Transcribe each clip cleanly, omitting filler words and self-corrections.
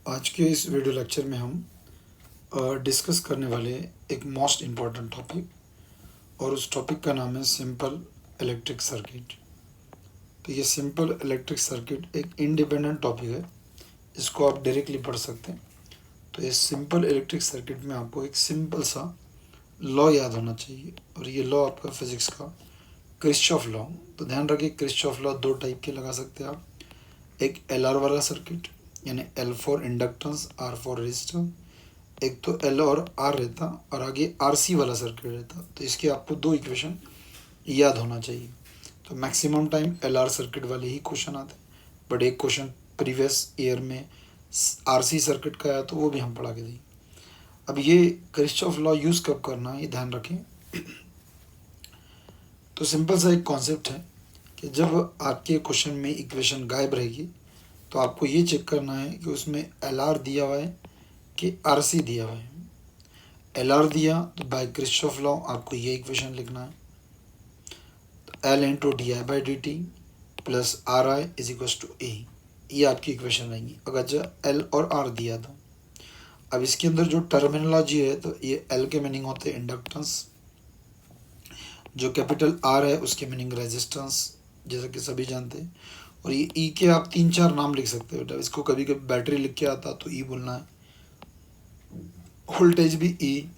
आज के इस वीडियो लेक्चर में हम डिस्कस करने वाले एक मोस्ट इम्पॉर्टेंट टॉपिक, और उस टॉपिक का नाम है सिंपल इलेक्ट्रिक सर्किट। तो ये सिंपल इलेक्ट्रिक सर्किट एक इंडिपेंडेंट टॉपिक है, इसको आप डायरेक्टली पढ़ सकते हैं। तो इस सिंपल इलेक्ट्रिक सर्किट में आपको एक सिंपल सा लॉ याद होना चाहिए, और ये लॉ आपका फिजिक्स का किरचॉफ लॉ। तो ध्यान रखिए, किरचॉफ लॉ दो टाइप के लगा सकते हैं आप। एक एल आर वाला सर्किट, यानी L for inductance, R for resistance. एक तो एल और आर रहता और आगे आर सी वाला सर्किट रहता। तो इसके आपको दो इक्वेशन याद होना चाहिए। तो maximum time L R circuit वाले ही क्वेश्चन आते हैं, बट एक क्वेश्चन प्रीवियस ईयर में आर सी सर्किट का आया, तो वो भी हम पढ़ा के दिए। अब ये किरचॉफ लॉ यूज़ कब करना है, ये ध्यान रखें। तो सिंपल सा एक कॉन्सेप्ट है कि जब आपके क्वेश्चन में इक्वेशन गायब रहेगी, तो आपको ये चेक करना है कि उसमें एल आर दिया हुआ है कि आर सी दिया हुआ है। एल आर दिया तो बाय किरचॉफ लॉ आपको ये इक्वेशन लिखना है, तो L into D I by D T plus R I is equal to A. ये आपकी इक्वेशन रहेंगी अगर जब एल और आर दिया तो। अब इसके अंदर जो टर्मिनोलॉजी है, तो ये एल के मीनिंग होते हैं इंडक्टेंस, जो कैपिटल आर है उसके मीनिंग रेजिस्टेंस, जैसा कि सभी जानते हैं। और ये ई के आप 3-4 नाम लिख सकते हो बेटा। इसको कभी कभी बैटरी लिख के आता तो ई बोलना है, वोल्टेज भी ई,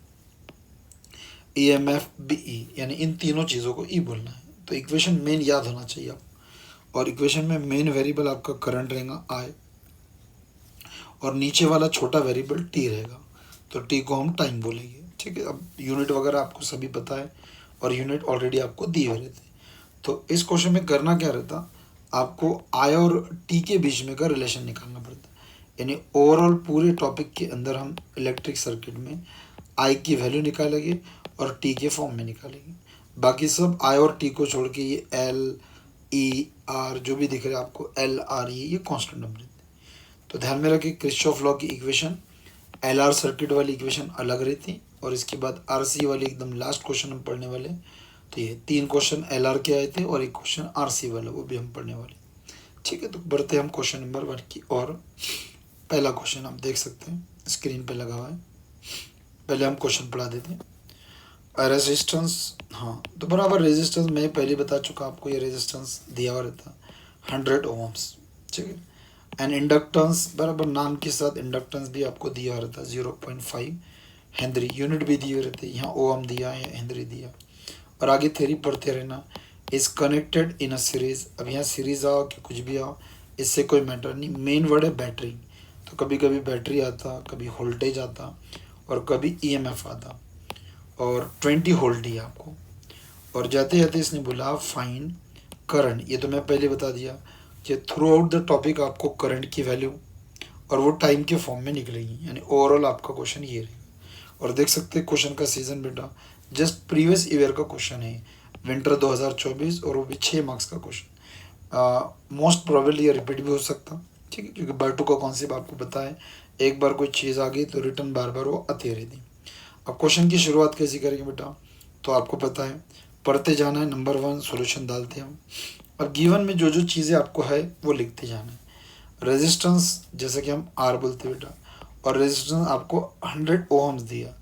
ईएमएफ भी ई, यानी इन तीनों चीज़ों को ई बोलना है। तो इक्वेशन मेन याद होना चाहिए आप, और इक्वेशन में मेन वेरिएबल आपका करंट रहेगा आई, और नीचे वाला छोटा वेरिएबल टी रहेगा। तो टी को हम टाइम बोलेंगे, ठीक है। अब यूनिट वगैरह आपको सभी पता है, और यूनिट ऑलरेडी आपको दिए हुए रहते। तो इस क्वेश्चन में करना क्या रहता, आपको आई और टी के बीच में का रिलेशन निकालना पड़ता। यानी ओवरऑल पूरे टॉपिक के अंदर हम इलेक्ट्रिक सर्किट में आई की वैल्यू निकालेंगे और टी के फॉर्म में निकालेंगे। बाकी सब आई और टी को छोड़ के ये एल ई आर जो भी दिख रहा है आपको, एल आर ये कॉन्स्टेंट नंबर रहते हैं। तो ध्यान में रखिए, किरचॉफ लॉ की इक्वेशन एल आर सर्किट वाली इक्वेशन अलग रहती, और इसके बाद आर सी वाली एकदम लास्ट क्वेश्चन हम पढ़ने वाले। तो ये 3 क्वेश्चन एल आर के आए थे और एक क्वेश्चन आर सी वाला, वो भी हम पढ़ने वाले, ठीक है। तो बढ़ते हैं हम क्वेश्चन नंबर 1 की। और पहला क्वेश्चन आप देख सकते हैं स्क्रीन पे लगा हुआ है। पहले हम क्वेश्चन पढ़ा देते हैं। रेजिस्टेंस, हाँ तो बराबर रेजिस्टेंस मैं पहले बता चुका आपको, ये रेजिस्टेंस दिया हुआ रहता 100 ओम्स, ठीक है। एंड इंडक्टेंस बराबर नाम के साथ इंडक्टेंस भी आपको दिया हुआ रहता 0.5 हेनरी, यूनिट भी दिए रहते, यहाँ ओम दिया है, हेनरी दिया। और आगे थ्योरी पढ़ते रहना। Is connected in a series. अब यहाँ सीरीज आओ कि कुछ भी आओ, इससे कोई मैटर नहीं। मेन वर्ड है बैटरी, तो कभी कभी बैटरी आता, कभी वोल्टेज आता, और कभी ईएमएफ आता। और 20 वोल्ट दिया आपको। और जाते जाते इसने बोला फाइंड करंट। ये तो मैं पहले बता दिया कि थ्रू आउट द टॉपिक आपको करंट की वैल्यू और वो टाइम के फॉर्म में निकलेगी, यानी ओवरऑल आपका क्वेश्चन ये रहेगा। और देख सकते हैं क्वेश्चन का सीजन बेटा जस्ट प्रीवियस ईयर का क्वेश्चन है, विंटर 2024, और वो भी 6 मार्क्स का क्वेश्चन। मोस्ट प्रोबेबली ये रिपीट भी हो सकता, ठीक है, क्योंकि बार टू का कॉन्सेप्ट आपको पता है, एक बार कोई चीज़ आ गई तो रिटर्न बार बार वो आती रहती। अब क्वेश्चन की शुरुआत कैसे करेंगे बेटा, तो आपको पता है पढ़ते जाना है। नंबर 1 सॉल्यूशन डालते हैं हम, और गिवन में जो जो चीज़ें आपको है वो लिखते जाना है। रेजिस्टेंस जैसे कि हम आर बोलते हैं बेटा, और रेजिस्टेंस आपको 100 ओम्स दिया।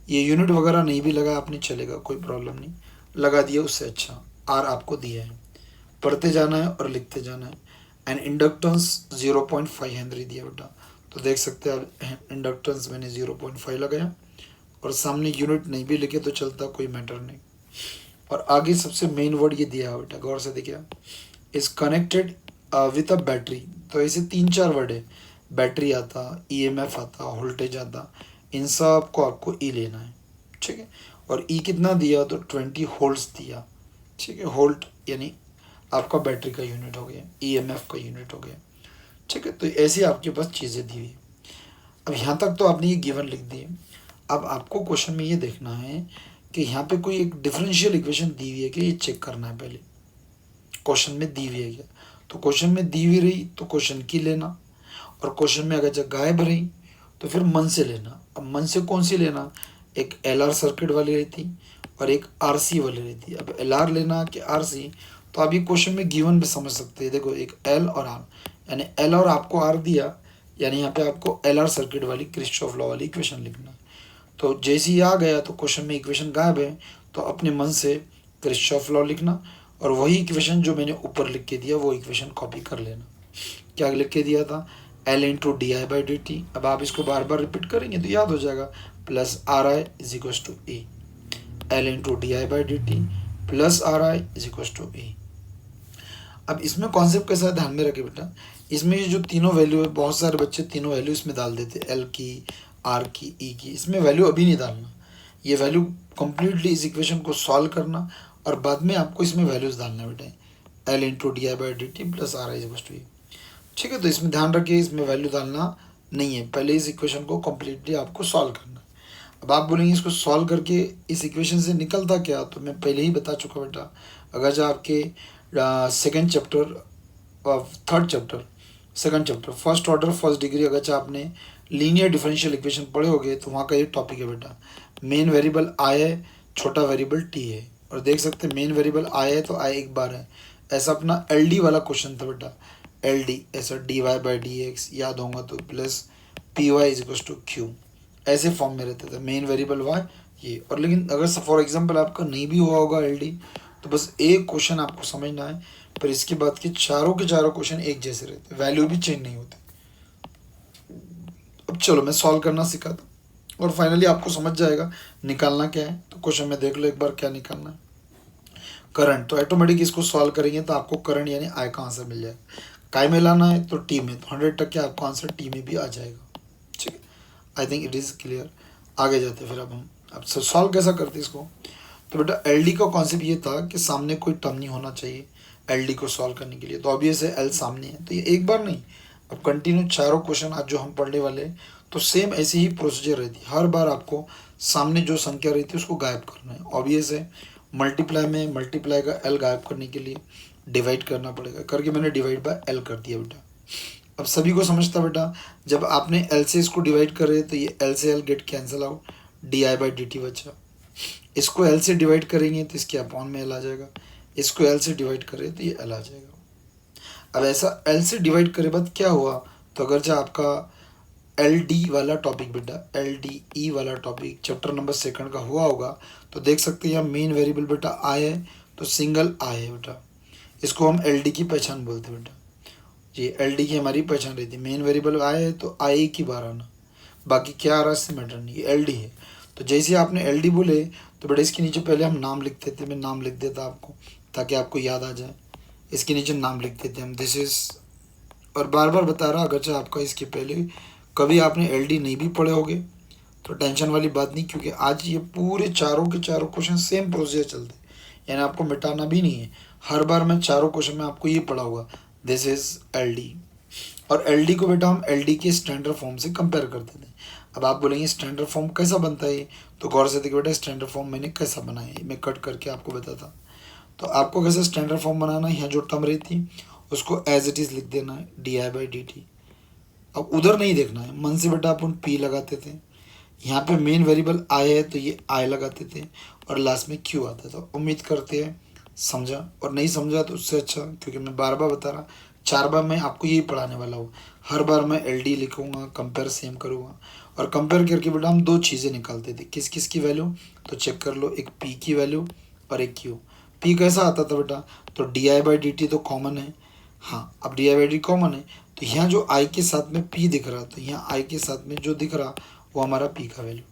ये यूनिट वगैरह नहीं भी लगा आपने, चलेगा, कोई प्रॉब्लम नहीं, लगा दिया उससे अच्छा। आर आपको दिया है, पढ़ते जाना है और लिखते जाना है। एंड इंडक्टेंस 0.5 हेनरी दिया बेटा। तो देख सकते हैं आप, इंडक्टेंस मैंने 0.5 लगाया, और सामने यूनिट नहीं भी लिखे तो चलता, कोई मैटर नहीं। और आगे सबसे मेन वर्ड ये दिया है बेटा, गौर से देखिए, is connected with a battery. तो ऐसे 3-4 वर्ड है, बैटरी आता, ईएमएफ आता, वोल्टेज आता, इन सब को आपको ई लेना है, ठीक है। और ई कितना दिया, तो 20 वोल्ट्स दिया, ठीक है। वोल्ट यानी आपका बैटरी का यूनिट हो गया, ईएमएफ का यूनिट हो गया, ठीक है। तो ऐसे आपके पास चीज़ें दी हुई। अब यहाँ तक तो आपने ये गिवन लिख दी। अब आपको क्वेश्चन में ये देखना है कि यहाँ पे कोई एक डिफरेंशियल इक्वेशन दी हुई है कि, ये चेक करना है पहले क्वेश्चन में दी हुई है क्या। तो क्वेश्चन में दी हुई रही तो क्वेश्चन की लेना, और क्वेश्चन में अगर जब गायब रही तो फिर मन से लेना। अब मन से कौन सी लेना, एक एल आर सर्किट वाली रहती और एक आर सी वाली रहती। अब एल आर लेना कि आर सी, तो आप ये क्वेश्चन में गिवन भी समझ सकते हैं। देखो एक एल और आर, यानी एल और आपको आर दिया यानी यहाँ पे आपको एलआर सर्किट वाली किरचॉफ लॉ वाली इक्वेशन लिखना है। तो जैसे ही आ गया तो क्वेश्चन में इक्वेशन गायब है, तो अपने मन से किरचॉफ लॉ लिखना और वही इक्वेशन जो मैंने ऊपर लिख के दिया वो इक्वेशन कॉपी कर लेना। क्या लिख के दिया था, L into D I by D T. अब आप इसको बार बार रिपीट करेंगे तो याद हो जाएगा, plus R I is equal to E, L into D I by D T plus R I is equal to E. अब इसमें कॉन्सेप्ट कैसा है ध्यान में रखे बेटा, इसमें ये जो तीनों वैल्यू है, बहुत सारे बच्चे तीनों वैल्यू इसमें डाल देते, एल की, आर की, ई की। इसमें वैल्यू अभी नहीं डालना, ये वैल्यू कंप्लीटली इस इक्वेशन को सॉल्व करना और बाद में आपको इसमें वैल्यूज डालना बेटा, L into D I by D T plus R I is equal to E. ठीक है, तो इसमें ध्यान रखिए इसमें वैल्यू डालना नहीं है, पहले इस इक्वेशन को कंप्लीटली आपको सॉल्व करना है। अब आप बोलेंगे इसको सॉल्व करके इस इक्वेशन से निकलता क्या, तो मैं पहले ही बता चुका बेटा, अगर जो आपके second chapter, third chapter, second chapter first order first degree अगर चाहे आपने लीनियर डिफरेंशियल इक्वेशन पढ़े होगे तो वहाँ का ये टॉपिक है बेटा। मेन वेरिएबल आई है, छोटा वेरिएबल टी है, और देख सकते हैं मेन वेरिएबल आई है तो आई एक बार है। ऐसा अपना एल डी वाला क्वेश्चन था बेटा, एल डी ऐसा D Y by D X याद होगा तो plus P Y is equal to Q, ऐसे फॉर्म में रहता था मेन वेरिएबल वाई ये। और लेकिन अगर फॉर एग्जाम्पल आपका नहीं भी हुआ होगा एल डी, तो बस एक क्वेश्चन आपको समझना है, पर इसके बाद के चारों क्वेश्चन एक जैसे रहते, वैल्यू भी चेंज नहीं होती। अब चलो मैं सॉल्व करना सिखाता हूँ और फाइनली आपको समझ जाएगा निकालना क्या है। तो क्वेश्चन में देख लो एक बार क्या निकालना है, करंट। तो ऑटोमेटिक इसको सॉल्व करेंगे तो आपको करंट यानी आई का आंसर मिल जाएगा। काय में लाना है तो टी में, तो 100% आपको आंसर टी में भी आ जाएगा। ठीक है, I think it is clear. आगे जाते फिर अब सॉल्व कैसा करते इसको। तो बेटा एल डी का कॉन्सेप्ट ये था कि सामने कोई टर्म नहीं होना चाहिए एल डी को सॉल्व करने के लिए, तो ऑब्वियस है एल सामने है, तो ये एक बार नहीं, अब कंटिन्यू चारों क्वेश्चन आज जो हम पढ़ने वाले हैं तो सेम ऐसी ही प्रोसीजर रहती है। हर बार आपको सामने जो संख्या रहती है उसको गायब करना है। ऑब्वियस है मल्टीप्लाई में मल्टीप्लाई का एल गायब करने के लिए डिवाइड करना पड़ेगा, करके मैंने डिवाइड बाय एल कर दिया बेटा। अब सभी को समझता बेटा, जब आपने एल से इसको डिवाइड करे तो ये एल से L get cancel out, D I by D T बचा। इसको एल से डिवाइड करेंगे तो इसके अपॉन में एल आ जाएगा, इसको एल से डिवाइड करें तो ये एल आ जाएगा। अब ऐसा एल से डिवाइड करे बाद क्या हुआ, तो अगर जो आपका एल डी वाला टॉपिक बेटा, एल डी ई वाला टॉपिक चैप्टर नंबर सेकंड का हुआ होगा तो देख सकते हैं यहाँ मेन वेरिएबल बेटा आई है, तो सिंगल आई है बेटा, इसको हम एल डी की पहचान बोलते हैं बेटा। जी एल डी की हमारी पहचान रहती है, मेन वेरिएबल आई है तो आई की बार आना, बाकी क्या आ रहा है इससे मैटर नहीं, ये एल डी है। तो जैसे आपने एल डी बोले तो बेटा इसके नीचे पहले हम नाम लिखते थे, मैं नाम लिख देता आपको ताकि आपको याद आ जाए। इसके नीचे नाम लिख देते हम, दिस इज, और बार बार बता रहा अगर चाहे आपका इसके पहले कभी आपने एल डी नहीं भी पढ़े होगे तो टेंशन वाली बात नहीं, क्योंकि आज ये पूरे चारों के चारों क्वेश्चन सेम प्रोसीजर चलते हैं, यानी आपको मिटाना भी नहीं है। हर बार मैं चारों क्वेश्चन में आपको ये पढ़ा होगा दिस इज एल डी, और एल डी को बेटा हम एल डी के स्टैंडर्ड फॉर्म से कंपेयर करते थे। अब आप बोलेंगे स्टैंडर्ड फॉर्म कैसा बनता है, तो गौर से देखिए बेटा स्टैंडर्ड फॉर्म मैंने कैसा बनाया है, मैं कट करके आपको बताता। तो आपको कैसे स्टैंडर्ड फॉर्म बनाना है, यहाँ जो टर्म रहती उसको एज इट इज़ लिख देना है, D I by D T. अब उधर नहीं देखना है, मन से बेटा अपन पी लगाते थे, यहाँ पे मेन वेरिएबल आई है तो ये आई लगाते थे और लास्ट में क्यू आता था। उम्मीद करते हैं समझा, और नहीं समझा तो उससे अच्छा, क्योंकि मैं बार बार बता रहा, 4 बार मैं आपको यही पढ़ाने वाला हूँ। हर बार मैं एल डी लिखूँगा, कंपेयर सेम करूँगा, और कंपेयर करके बेटा हम 2 चीज़ें निकालते थे, किस किस की वैल्यू, तो चेक कर लो, एक पी की वैल्यू और एक क्यू। पी कैसा आता था बेटा, तो D I by D T तो कॉमन है, हाँ अब D I by D common है, तो यहाँ जो आई के साथ में पी दिख रहा, तो यहाँ आई के साथ में जो दिख रहा वो हमारा पी का वैल्यू,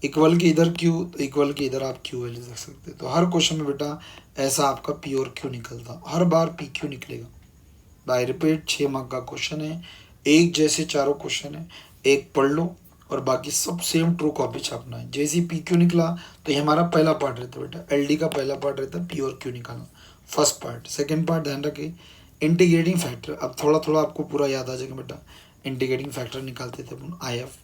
इक्वल के इधर क्यू, तो इक्वल के इधर आप क्यू वैल्यू देख सकते हैं। तो हर क्वेश्चन में बेटा ऐसा आपका पी और क्यू निकलता, हर बार पी क्यू निकलेगा। बाय रिपीट 6 मार्क का क्वेश्चन है, एक जैसे चारों क्वेश्चन है, एक पढ़ लो और बाकी सब सेम ट्रू कॉपी छापना है। जैसे ही पी क्यू निकला तो ये हमारा पहला पार्ट रहता है बेटा, एल डी का पहला पार्ट रहता है पी और क्यू निकालना, फर्स्ट पार्ट। सेकेंड पार्ट ध्यान रखिए इंटीग्रेटिंग फैक्टर, अब थोड़ा थोड़ा आपको पूरा याद आ जाएगा बेटा, इंटीग्रेटिंग फैक्टर निकालते थे अपन आई एफ,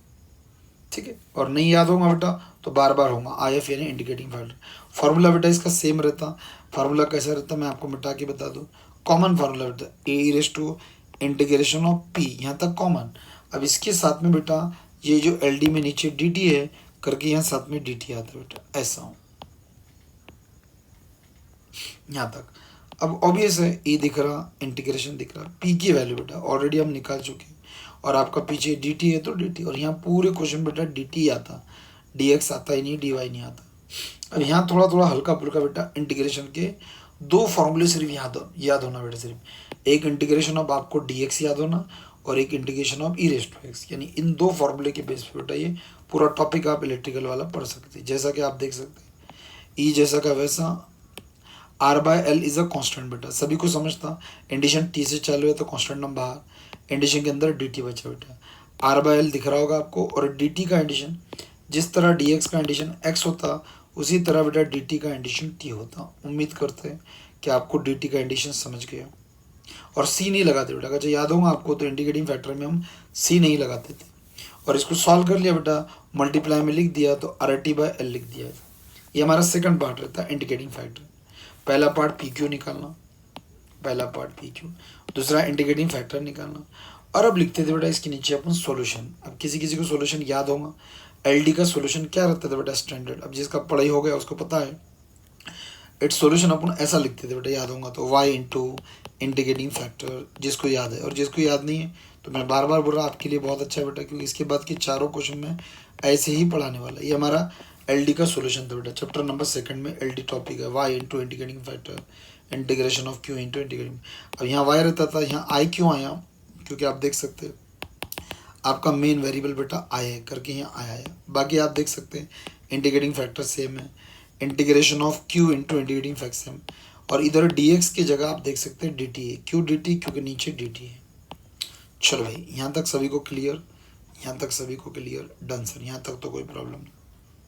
ठीक है, और नहीं याद होगा बेटा तो बार बार होगा आई एफ यानी इंडिकेटिंग फैक्टर। फार्मूला बेटा इसका सेम रहता, फार्मूला कैसा रहता मैं आपको मिटा के बता दूँ, कॉमन फार्मूला बेटा e raise to integration of P, यहाँ तक कॉमन। अब इसके साथ में बेटा ये जो एल डी में नीचे डी टी है करके यहाँ साथ में डी टी आता है बेटा, ऐसा हो यहाँ तक। अब ऑब्वियस है ए दिख रहा, इंटीग्रेशन दिख रहा, पी की वैल्यू बेटा ऑलरेडी हम निकाल चुके हैं, और आपका पीछे डी टी है तो डी टी, और यहाँ पूरे क्वेश्चन बेटा डी टी आता, डी एक्स आता ही नहीं, डी वाई नहीं आता। अब यहाँ थोड़ा थोड़ा हल्का फुल्का बेटा इंटीग्रेशन के दो फॉर्मूले सिर्फ याद होना बेटा, सिर्फ एक इंटीग्रेशन ऑफ आपको डी एक्स याद होना और एक integration of E raise to X, यानी इन दो फॉर्मूले के बेस पे बेटा ये पूरा टॉपिक आप इलेक्ट्रिकल वाला पढ़ सकते हैं। जैसा कि आप देख सकते हैं ई जैसा का वैसा, R by L is a constant बेटा, सभी को समझता, इंडिशन टी से चालू है तो कांस्टेंट नंबर बाहर, इंडिशन के अंदर डी टी बचा बेटा, आर बाय एल दिख रहा होगा आपको, और डी टी का इंडिशन जिस तरह डी एक्स का इंडिशन एक्स होता उसी तरह बेटा डी टी का इंडिशन टी होता। उम्मीद करते हैं कि आपको डी टी का इंडिशन समझ गया, और सी नहीं लगाते बेटा, अगर याद होगा आपको तो इंडिकेटिंग फैक्टर में हम सी नहीं लगाते थे, और इसको सॉल्व कर लिया बेटा, मल्टीप्लाई में लिख दिया तो आर टी बाय एल लिख दिया। ये हमारा सेकंड पार्ट रहता है इंडिकेटिंग फैक्टर। पहला पार्ट पी क्यू निकालना, पहला पार्ट पी क्यू, दूसरा इंडिकेटिंग फैक्टर निकालना। और अब लिखते थे बेटा इसके नीचे अपन सॉल्यूशन। अब किसी किसी को सॉल्यूशन याद होगा, एलडी का सॉल्यूशन क्या रहता था बेटा स्टैंडर्ड, अब जिसका पढ़ाई हो गया उसको पता है। इट्स सॉल्यूशन अपन ऐसा लिखते थे बेटा, याद होगा तो y इंटू इंडिकेटिंग फैक्टर, जिसको याद है, और जिसको याद नहीं है तो मैं बार बार बोल रहा आपके लिए बहुत अच्छा है बेटा, क्योंकि इसके बाद के चारों क्वेश्चन में ऐसे ही पढ़ाने वाला है। ये हमारा एलडी का सॉल्यूशन था बेटा, चैप्टर नंबर 2 में एलडी टॉपिक है, y into indicating factor integration of q into integrating. अब यहाँ y रहता था, यहाँ i क्यों आया, क्योंकि आप देख सकते हैं आपका मेन वेरिएबल बेटा i है करके यहाँ आया है। बाकी आप देख सकते हैं इंटीग्रेटिंग फैक्टर सेम है, integration of q into integrating factor same, और इधर dx की जगह आप देख सकते हैं dt है, क्यों dt, क्योंकि नीचे dt है। चलो भाई यहाँ तक सभी को क्लियर, यहाँ तक सभी को क्लियर, डन सर, यहाँ तक तो कोई प्रॉब्लम नहीं,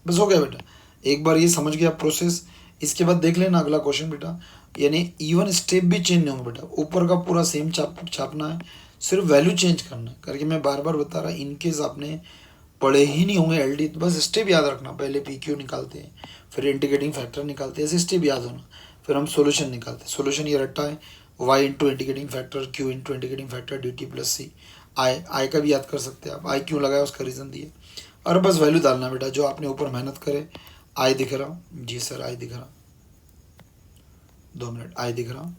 बस हो गया बेटा। एक बार ये समझ गया प्रोसेस, इसके बाद देख लेना अगला क्वेश्चन बेटा, यानी इवन स्टेप भी चेंज नहीं होंगे बेटा, ऊपर का पूरा सेम छापना है, सिर्फ वैल्यू चेंज करना है करके मैं बार बार बता रहा। इनकेस आपने पढ़े ही नहीं होंगे एलडी तो बस स्टेप याद रखना, पहले पी क्यू निकालते हैं, फिर इंटीग्रेटिंग फैक्टर निकालते हैं, ऐसे स्टेप याद होना, फिर हम सोल्यूशन निकालते हैं। सोल्यूशन ये रट्टा है, y into integrating factor q into integrating factor D T plus C, I का भी याद कर सकते हैं आप, आई क्यों लगाया उसका रीज़न दिए, और बस वैल्यू डालना बेटा जो आपने ऊपर मेहनत करे। आई दिख रहा, जी सर आई दिख रहा, 2 मिनट, आई दिख रहा,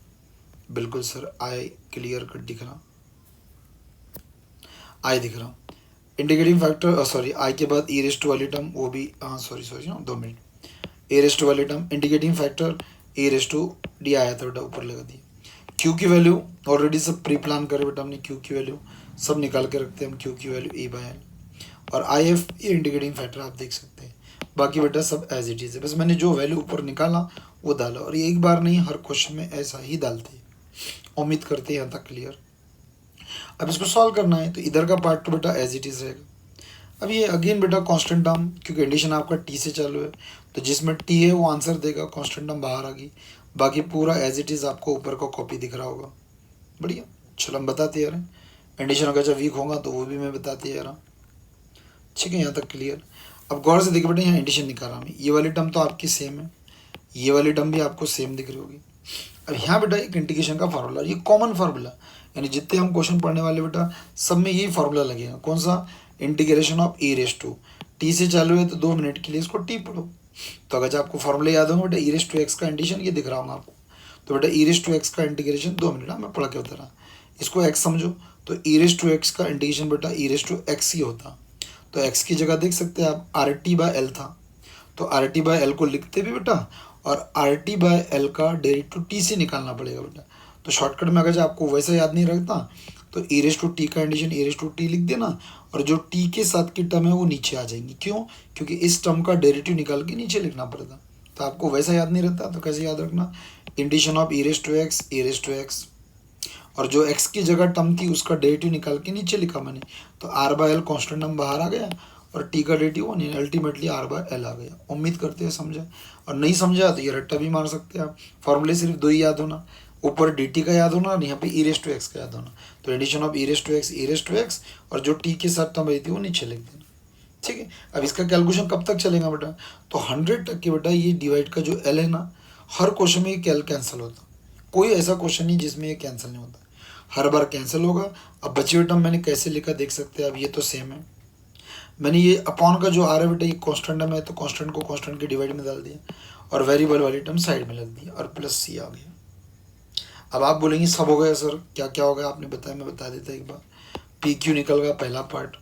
बिल्कुल सर आई क्लियर कट दिख रहा, आई दिख रहा। इंटीग्रेटिंग फैक्टर सॉरी आई के बाद ई रेस टू वाली टर्म, वो भी हाँ sorry 2 minute, e raise to वाली term integrating factor e raise to d आया था बेटा, ऊपर लगा दिया। क्यू की वैल्यू ऑलरेडी सब प्री प्लान करे बेटा हमने, क्यू की वैल्यू सब निकाल के रखते हैं हम, क्यू की वैल्यू ए बाय एल, और आई एफ ये इंटीग्रेटिंग फैक्टर आप देख सकते हैं। बाकी बेटा सब एज इट इज़ है, बस मैंने जो वैल्यू ऊपर निकाला वो डाला, और ये एक बार नहीं हर क्वेश्चन में ऐसा ही डालते हैं। उम्मीद करते हैं यहाँ तक क्लियर। अब इसको सॉल्व करना है तो इधर का पार्ट तो बेटा एज इट इज़ रहेगा। अब ये अगेन बेटा कांस्टेंट टर्म, क्योंकि कंडीशन आपका टी से चालू है तो जिसमें टी है वो आंसर देगा, कांस्टेंट टर्म बाहर आ गई, बाकी पूरा एज इट इज़ आपको ऊपर का कॉपी दिख रहा होगा। बढ़िया, चलो हम बताते यार, कंडीशन अगर जब वीक होगा तो वो भी मैं बताते यार। ठीक है, यहाँ तक क्लियर। अब गौर से देखिए बेटा, यहाँ इंडिशन निकाल रहा हूँ, ये वाली टर्म तो आपकी सेम है, ये वाली टर्म भी आपको सेम दिख रही होगी। अब यहाँ बेटा एक इंटीग्रेशन का फार्मूला, ये कॉमन फार्मूला, यानी जितने हम क्वेश्चन पढ़ने वाले बेटा सब में यही फार्मूला लगेगा। कौन सा? Integration of E raise to, T से चालू है तो 2 मिनट के लिए इसको टी पढ़ो। तो अगर आपको फार्मूला याद होगा बेटा, ई रेस टू एक्स का इंटीग्रेशन ये दिख रहा होगा आपको, तो बेटा ई रेस टू एक्स का इंटीग्रेशन 2 मिनट मैं पढ़ के बता रहा, इसको एक्स समझो, तो ई रेस टू एक्स का इंटीग्रेशन बेटा ई रेस टू एक्स ही होता। तो एक्स की जगह देख सकते हैं आप आर टी बाय एल था, तो आर टी बाय एल को लिखते भी बेटा, और आर टी बाय एल का डेरिवेटिव टी से निकालना पड़ेगा बेटा। तो शॉर्टकट में अगर आपको वैसा याद नहीं रखता तो ई रेस टू टी का intuition E raise to T लिख देना, और जो टी के साथ की टर्म है वो नीचे आ जाएंगी। क्यों? क्योंकि इस टर्म का डेरिवेटिव निकाल के नीचे लिखना पड़ता। तो आपको वैसा याद नहीं रहता तो कैसे याद रखना, इंडिशन of E raise to x, और जो एक्स की जगह टर्म थी उसका डेरिवेटिव निकाल के नीचे लिखा मैंने, तो R by L constant term बाहर आ गया, और टी का derivative one, ultimately R by L आ गया। उम्मीद करते हैं समझा, और नहीं समझा तो ये रट्टा भी मार सकते हैं आप। फॉर्मूले सिर्फ 2 ही याद होना, ऊपर डी टी का याद होना और यहाँ पे ई रेस टू एक्स का याद होना। तो addition of E raise to x, और जो टी के साथ टर्म आई थी वो नीचे लिख देना। ठीक है, अब इसका कैलकुलेशन कब तक चलेगा बेटा, तो 100 तक के बेटा ये डिवाइड का जो एल है ना, हर क्वेश्चन में ये कैंसिल होता, कोई ऐसा क्वेश्चन नहीं जिसमें ये कैंसिल नहीं होता, हर बार कैंसिल होगा। अब बचे हुए टर्म मैंने कैसे लिखा देख सकते हैं, अब ये तो सेम है, मैंने ये अपॉन का जो आ रहा है बेटा ये कॉन्स्टेंट टर्म है, तो कॉन्स्टेंट को कॉन्स्टेंट के डिवाइड में डाल दिया, और वेरिएबल वाली टर्म साइड में लग दिया, और प्लस सी आ गया। अब आप बोलेंगे सब हो गया सर, क्या क्या हो गया आपने बताया, मैं बता देता एक बार। पी क्यू निकल गया पहला पार्ट,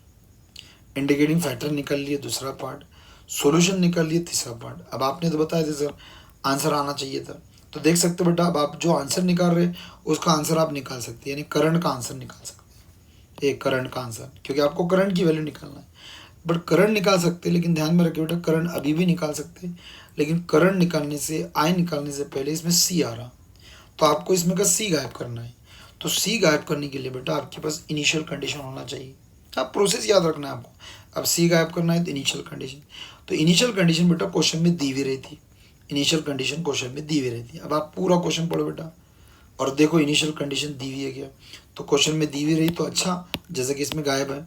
इंडिकेटिंग फैक्टर निकल लिए दूसरा पार्ट, सॉल्यूशन निकल लिए तीसरा पार्ट। अब आपने तो बताया था सर आंसर आना चाहिए था, तो देख सकते हो बेटा अब आप जो आंसर निकाल रहे उसका आंसर आप निकाल सकते हैं, यानी करंट का आंसर निकाल सकते हैं, एक करंट का आंसर, क्योंकि आपको करंट की वैल्यू निकालना है। बट करंट निकाल सकते हैं, लेकिन ध्यान में रखिए बेटा करंट अभी भी निकाल सकते हैं, लेकिन करंट निकालने से आई निकालने से पहले इसमें सी आ रहा, तो आपको इसमें का सी गायब करना है। तो सी गायब करने के लिए बेटा आपके पास इनिशियल कंडीशन होना चाहिए, आप प्रोसेस याद रखना है आपको। अब सी गायब करना है तो इनिशियल कंडीशन, तो इनिशियल कंडीशन बेटा क्वेश्चन में दी हुई रहती, इनिशियल कंडीशन क्वेश्चन में दी हुई रहती है। अब आप पूरा क्वेश्चन पढ़ो बेटा और देखो इनिशियल कंडीशन दी हुई है क्या, तो क्वेश्चन में दी हुई रही तो अच्छा, जैसे कि इसमें गायब है।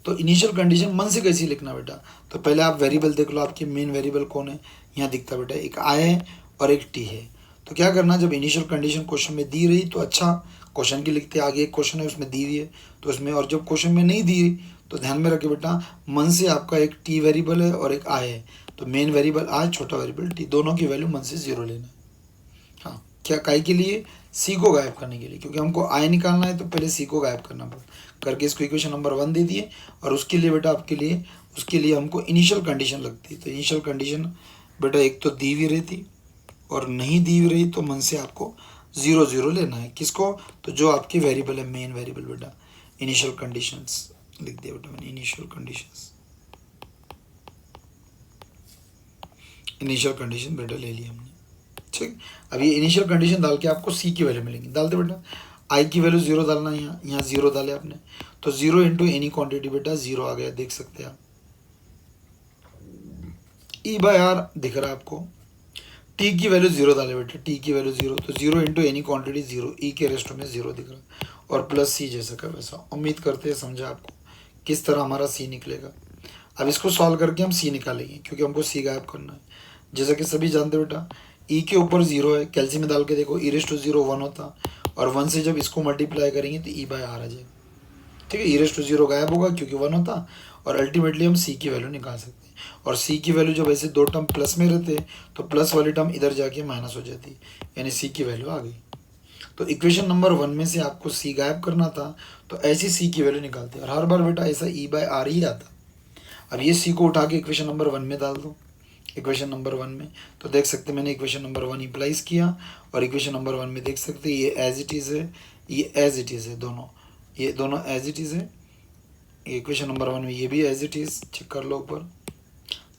तो इनिशियल कंडीशन मन से कैसी लिखना बेटा, तो पहले आप वेरिएबल देख लो, आपके मेन वेरिएबल कौन है, यहाँ दिखता बेटा एक आई है और एक टी है। तो क्या करना, जब इनिशियल कंडीशन क्वेश्चन में दी रही तो अच्छा क्वेश्चन की लिखते, आगे एक क्वेश्चन है उसमें दी हुई है तो उसमें, और जब क्वेश्चन में नहीं दी तो ध्यान में रखे बेटा मन से आपका एक टी वेरिएबल है और एक आई है, तो मेन वेरिएबल आई, छोटा वेरिएबल टी, दोनों की वैल्यू मन से 0 लेना है। हाँ, क्या काई के लिए, सी को गायब करने के लिए, क्योंकि हमको आई निकालना है तो पहले सी को गायब करना पड़ता, करके इसको इक्वेशन नंबर 1 दे दिए। और उसके लिए बेटा आपके लिए उसके लिए हमको इनिशियल कंडीशन लगती है, तो इनिशियल कंडीशन बेटा एक तो दी हुई रहती और नहीं दी हुई रही तो मन से आपको 0 0 लेना है, किसको, तो जो आपकी वेरिएबल है मेन वेरिएबल बेटा, इनिशियल कंडीशंस लिख दिया बेटा मैंने, इनिशियल कंडीशंस, इनिशियल कंडीशन बेटा ले लिया हमने। ठीक, अब ये इनिशियल कंडीशन डाल के आपको सी की वैल्यू मिलेंगी, डालते बेटा आई की वैल्यू 0 डालना है, यहाँ 0 डाले आपने, तो 0 इंटू एनी क्वांटिटी बेटा 0 आ गया, देख सकते हैं आप। ई बाय आर दिख रहा है आपको, टी की वैल्यू 0 डाले बेटा, टी की वैल्यू 0, तो 0 इंटू एनी क्वांटिटी 0, ई के रेस्ट में 0 दिख रहा है, और प्लस सी जैसा का वैसा। उम्मीद करते हैं समझा आपको किस तरह हमारा सी निकलेगा। अब इसको सॉल्व करके हम सी निकालेंगे, क्योंकि हमको सी गायब करना है। जैसा कि सभी जानते बेटा ई के ऊपर 0 है, कैल्सियम में डाल के देखो, ई रेस्ट टू 0 1 होता, और 1 से जब इसको मल्टीप्लाई करेंगे तो ई बाय आर आ जाएगा। ठीक है, ई रेस्ट टू 0 गायब होगा क्योंकि 1 होता, और अल्टीमेटली हम सी की वैल्यू निकाल सकते हैं। और सी की वैल्यू जब ऐसे दो टर्म प्लस में रहते तो प्लस वाली टर्म इधर जाके माइनस हो जाती, यानी सी की वैल्यू आ गई। तो इक्वेशन नंबर 1 में से आपको सी गायब करना था, तो ऐसी सी की वैल्यू निकालते, और हर बार बेटा ऐसा ई बाय आर ही आता। अब ये सी को उठा के इक्वेशन नंबर 1 में डाल दो, इक्वेशन नंबर 1 में, तो देख सकते मैंने इक्वेशन नंबर 1 इम्प्लाइज किया, और इक्वेशन नंबर 1 में देख सकते ये एज इट इज़ है, ये एज इट इज़ है, दोनों ये दोनों एज इट इज़ है। इक्वेशन नंबर 1 में ये भी एज इट इज़, चेक कर लो ऊपर,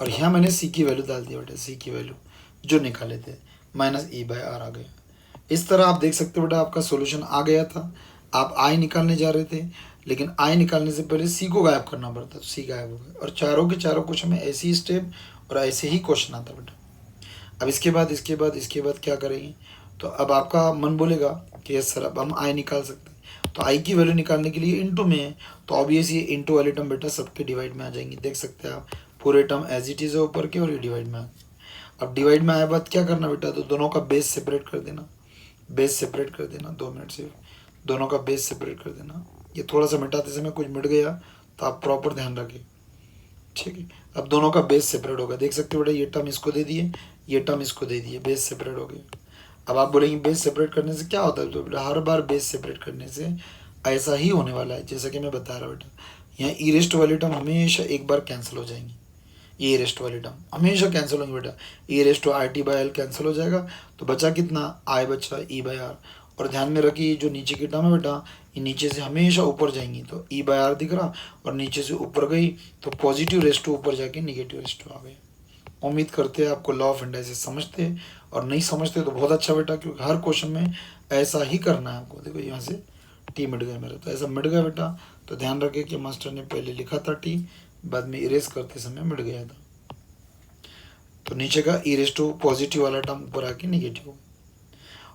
और यहाँ मैंने सी की वैल्यू डाल दिया बेटा, सी की वैल्यू जो निकाले थे माइनस ई बाय आर आ गया। इस तरह आप देख सकते हो बेटा आपका सॉल्यूशन आ गया था। आप आई निकालने जा रहे थे, लेकिन आई निकालने से पहले सी को गायब करना पड़ता, तो सी गायब हो गया, और चारों के चारों क्वेश्चन में ऐसे ही स्टेप और ऐसे ही क्वेश्चन आता बेटा। अब इसके बाद क्या करेंगे, तो अब आपका मन बोलेगा कि यस सर अब हम आई निकाल सकते हैं, तो आई की वैल्यू निकालने के लिए इंटू में है, तो ऑब्वियस ये इंटू वाली टर्म बेटा सबके डिवाइड में आ जाएंगी, देख सकते हैं आप पूरे टर्म एज इट इज़ है ऊपर के, और ये डिवाइड में आ। अब डिवाइड में आया बाद क्या करना बेटा, तो दोनों का बेस सेपरेट कर देना, बेस सेपरेट कर देना, 2 मिनट से दोनों का बेस सेपरेट कर देना। ये थोड़ा सा मिटाते समय कुछ मिट गया तो आप प्रॉपर ध्यान रखें, ठीक है। अब दोनों का बेस सेपरेट होगा, देख सकते हो बेटा ये टर्म इसको दे दिए, ये टर्म इसको दे दिए, बेस सेपरेट हो गए। अब आप बोलेंगे बेस सेपरेट करने से क्या होता है, तो बेटा हर बार बेस सेपरेट करने से ऐसा ही होने वाला है, जैसा कि मैं बता रहा बेटा, यहाँ ई रेस्ट वाली टर्म हमेशा एक बार कैंसिल हो जाएंगी, ये रेस्ट वाली टर्म हमेशा कैंसिल होंगे बेटा, e raise to R t by L cancel हो जाएगा, तो बचा कितना, आई बचा ई बाई आर। और ध्यान में रखिए जो नीचे की टर्म है बेटा ये नीचे से हमेशा ऊपर जाएंगी, तो ई बाई आर दिख रहा, और नीचे से ऊपर गई तो पॉजिटिव रेस्ट टू ऊपर जाके निगेटिव रेस्ट टू आ गए। उम्मीद करते हैं आपको लॉ ऑफ इंडाइसिस समझते हैं, और नहीं समझते तो बहुत अच्छा बेटा, क्योंकि हर क्वेश्चन में ऐसा ही करना है आपको। देखो यहाँ से टी मिट गया मेरा, तो ऐसा मिट गया बेटा, तो ध्यान रखें कि मास्टर ने पहले लिखा था टी, बाद में इरेज करते समय मिट गया था, तो नीचे का ई रेस टू पॉजिटिव वाला टर्म ऊपर आके निगेटिव,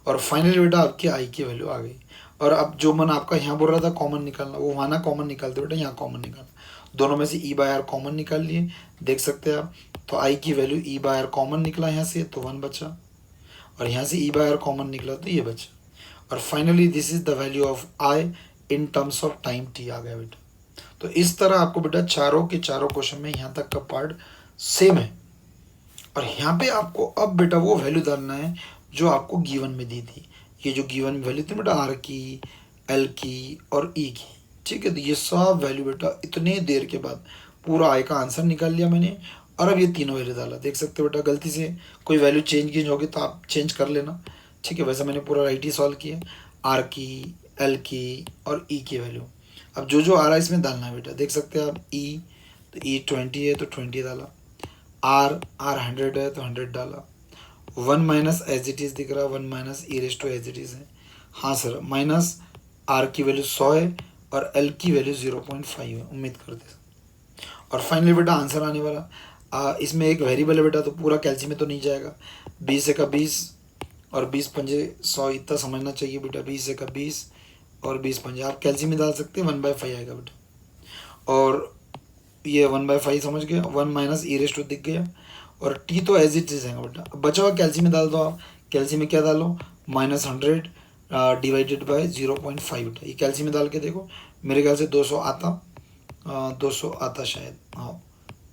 और फाइनली बेटा आपकी आई की वैल्यू आ गई। और अब जो मन आपका यहाँ बोल रहा था कॉमन निकालना, वो वहाँ ना कॉमन निकालते बेटा, यहाँ कॉमन निकालना, दोनों में से ई बाय आर कॉमन निकाल लिए, देख सकते हैं आप, तो आई की value E by R common निकला यहाँ से, तो 1 बचा, और यहाँ से ई बाय आर कॉमन निकला तो ये बचा, और finally this is the value of I in terms of time t आ गया बेटा। तो इस तरह आपको बेटा चारों के चारों क्वेश्चन में यहाँ तक का पार्ट सेम है, और यहाँ पे आपको अब बेटा वो वैल्यू डालना है जो आपको गिवन में दी थी। ये जो गिवन वैल्यू थी बेटा आर की, एल की और ई की, ठीक है, तो ये सब वैल्यू बेटा इतने देर के बाद पूरा आई का आंसर निकाल लिया मैंने, और अब ये तीनों वैल्यू डाला। देख सकते हो बेटा, गलती से कोई वैल्यू चेंज होगी तो आप चेंज कर लेना, ठीक है। वैसे मैंने पूरा राइट ही सॉल्व किया, आर की, एल की और ई की वैल्यू। अब जो जो आ रहा है इसमें डालना है बेटा। देख सकते हैं आप, ई तो ई 20 है तो 20 डाला, आर 100 है तो 100 डाला, 1 माइनस एज इट इज़ दिख रहा है, 1 minus E raise to as it is है। हाँ सर, माइनस आर की वैल्यू 100 है और एल की वैल्यू 0.5 है, उम्मीद करते। और फाइनली बेटा आंसर आने वाला, इसमें एक वेरिएबल है बेटा, तो पूरा कैलसी में तो नहीं जाएगा। 20 का 20 और 20 पंजे 100, इतना समझना चाहिए बेटा। 20 का 20 और 20 पंजे आप कैलसी में डाल सकते हैं, 1/5 आएगा बेटा। और ये 1/5 समझ गया, 1 माइनस ई रेस टू दिख गया, और टी तो एज इट इज आएगा बेटा। अब बचा हुआ कैलसी में डाल दो आप। कैलसी में क्या डालो, -100 डिवाइडेड बाय 0.5 बेटा। ये कैलसी में डाल के देखो, मेरे ख्याल से 200 आता, 200 आता शायद, हाँ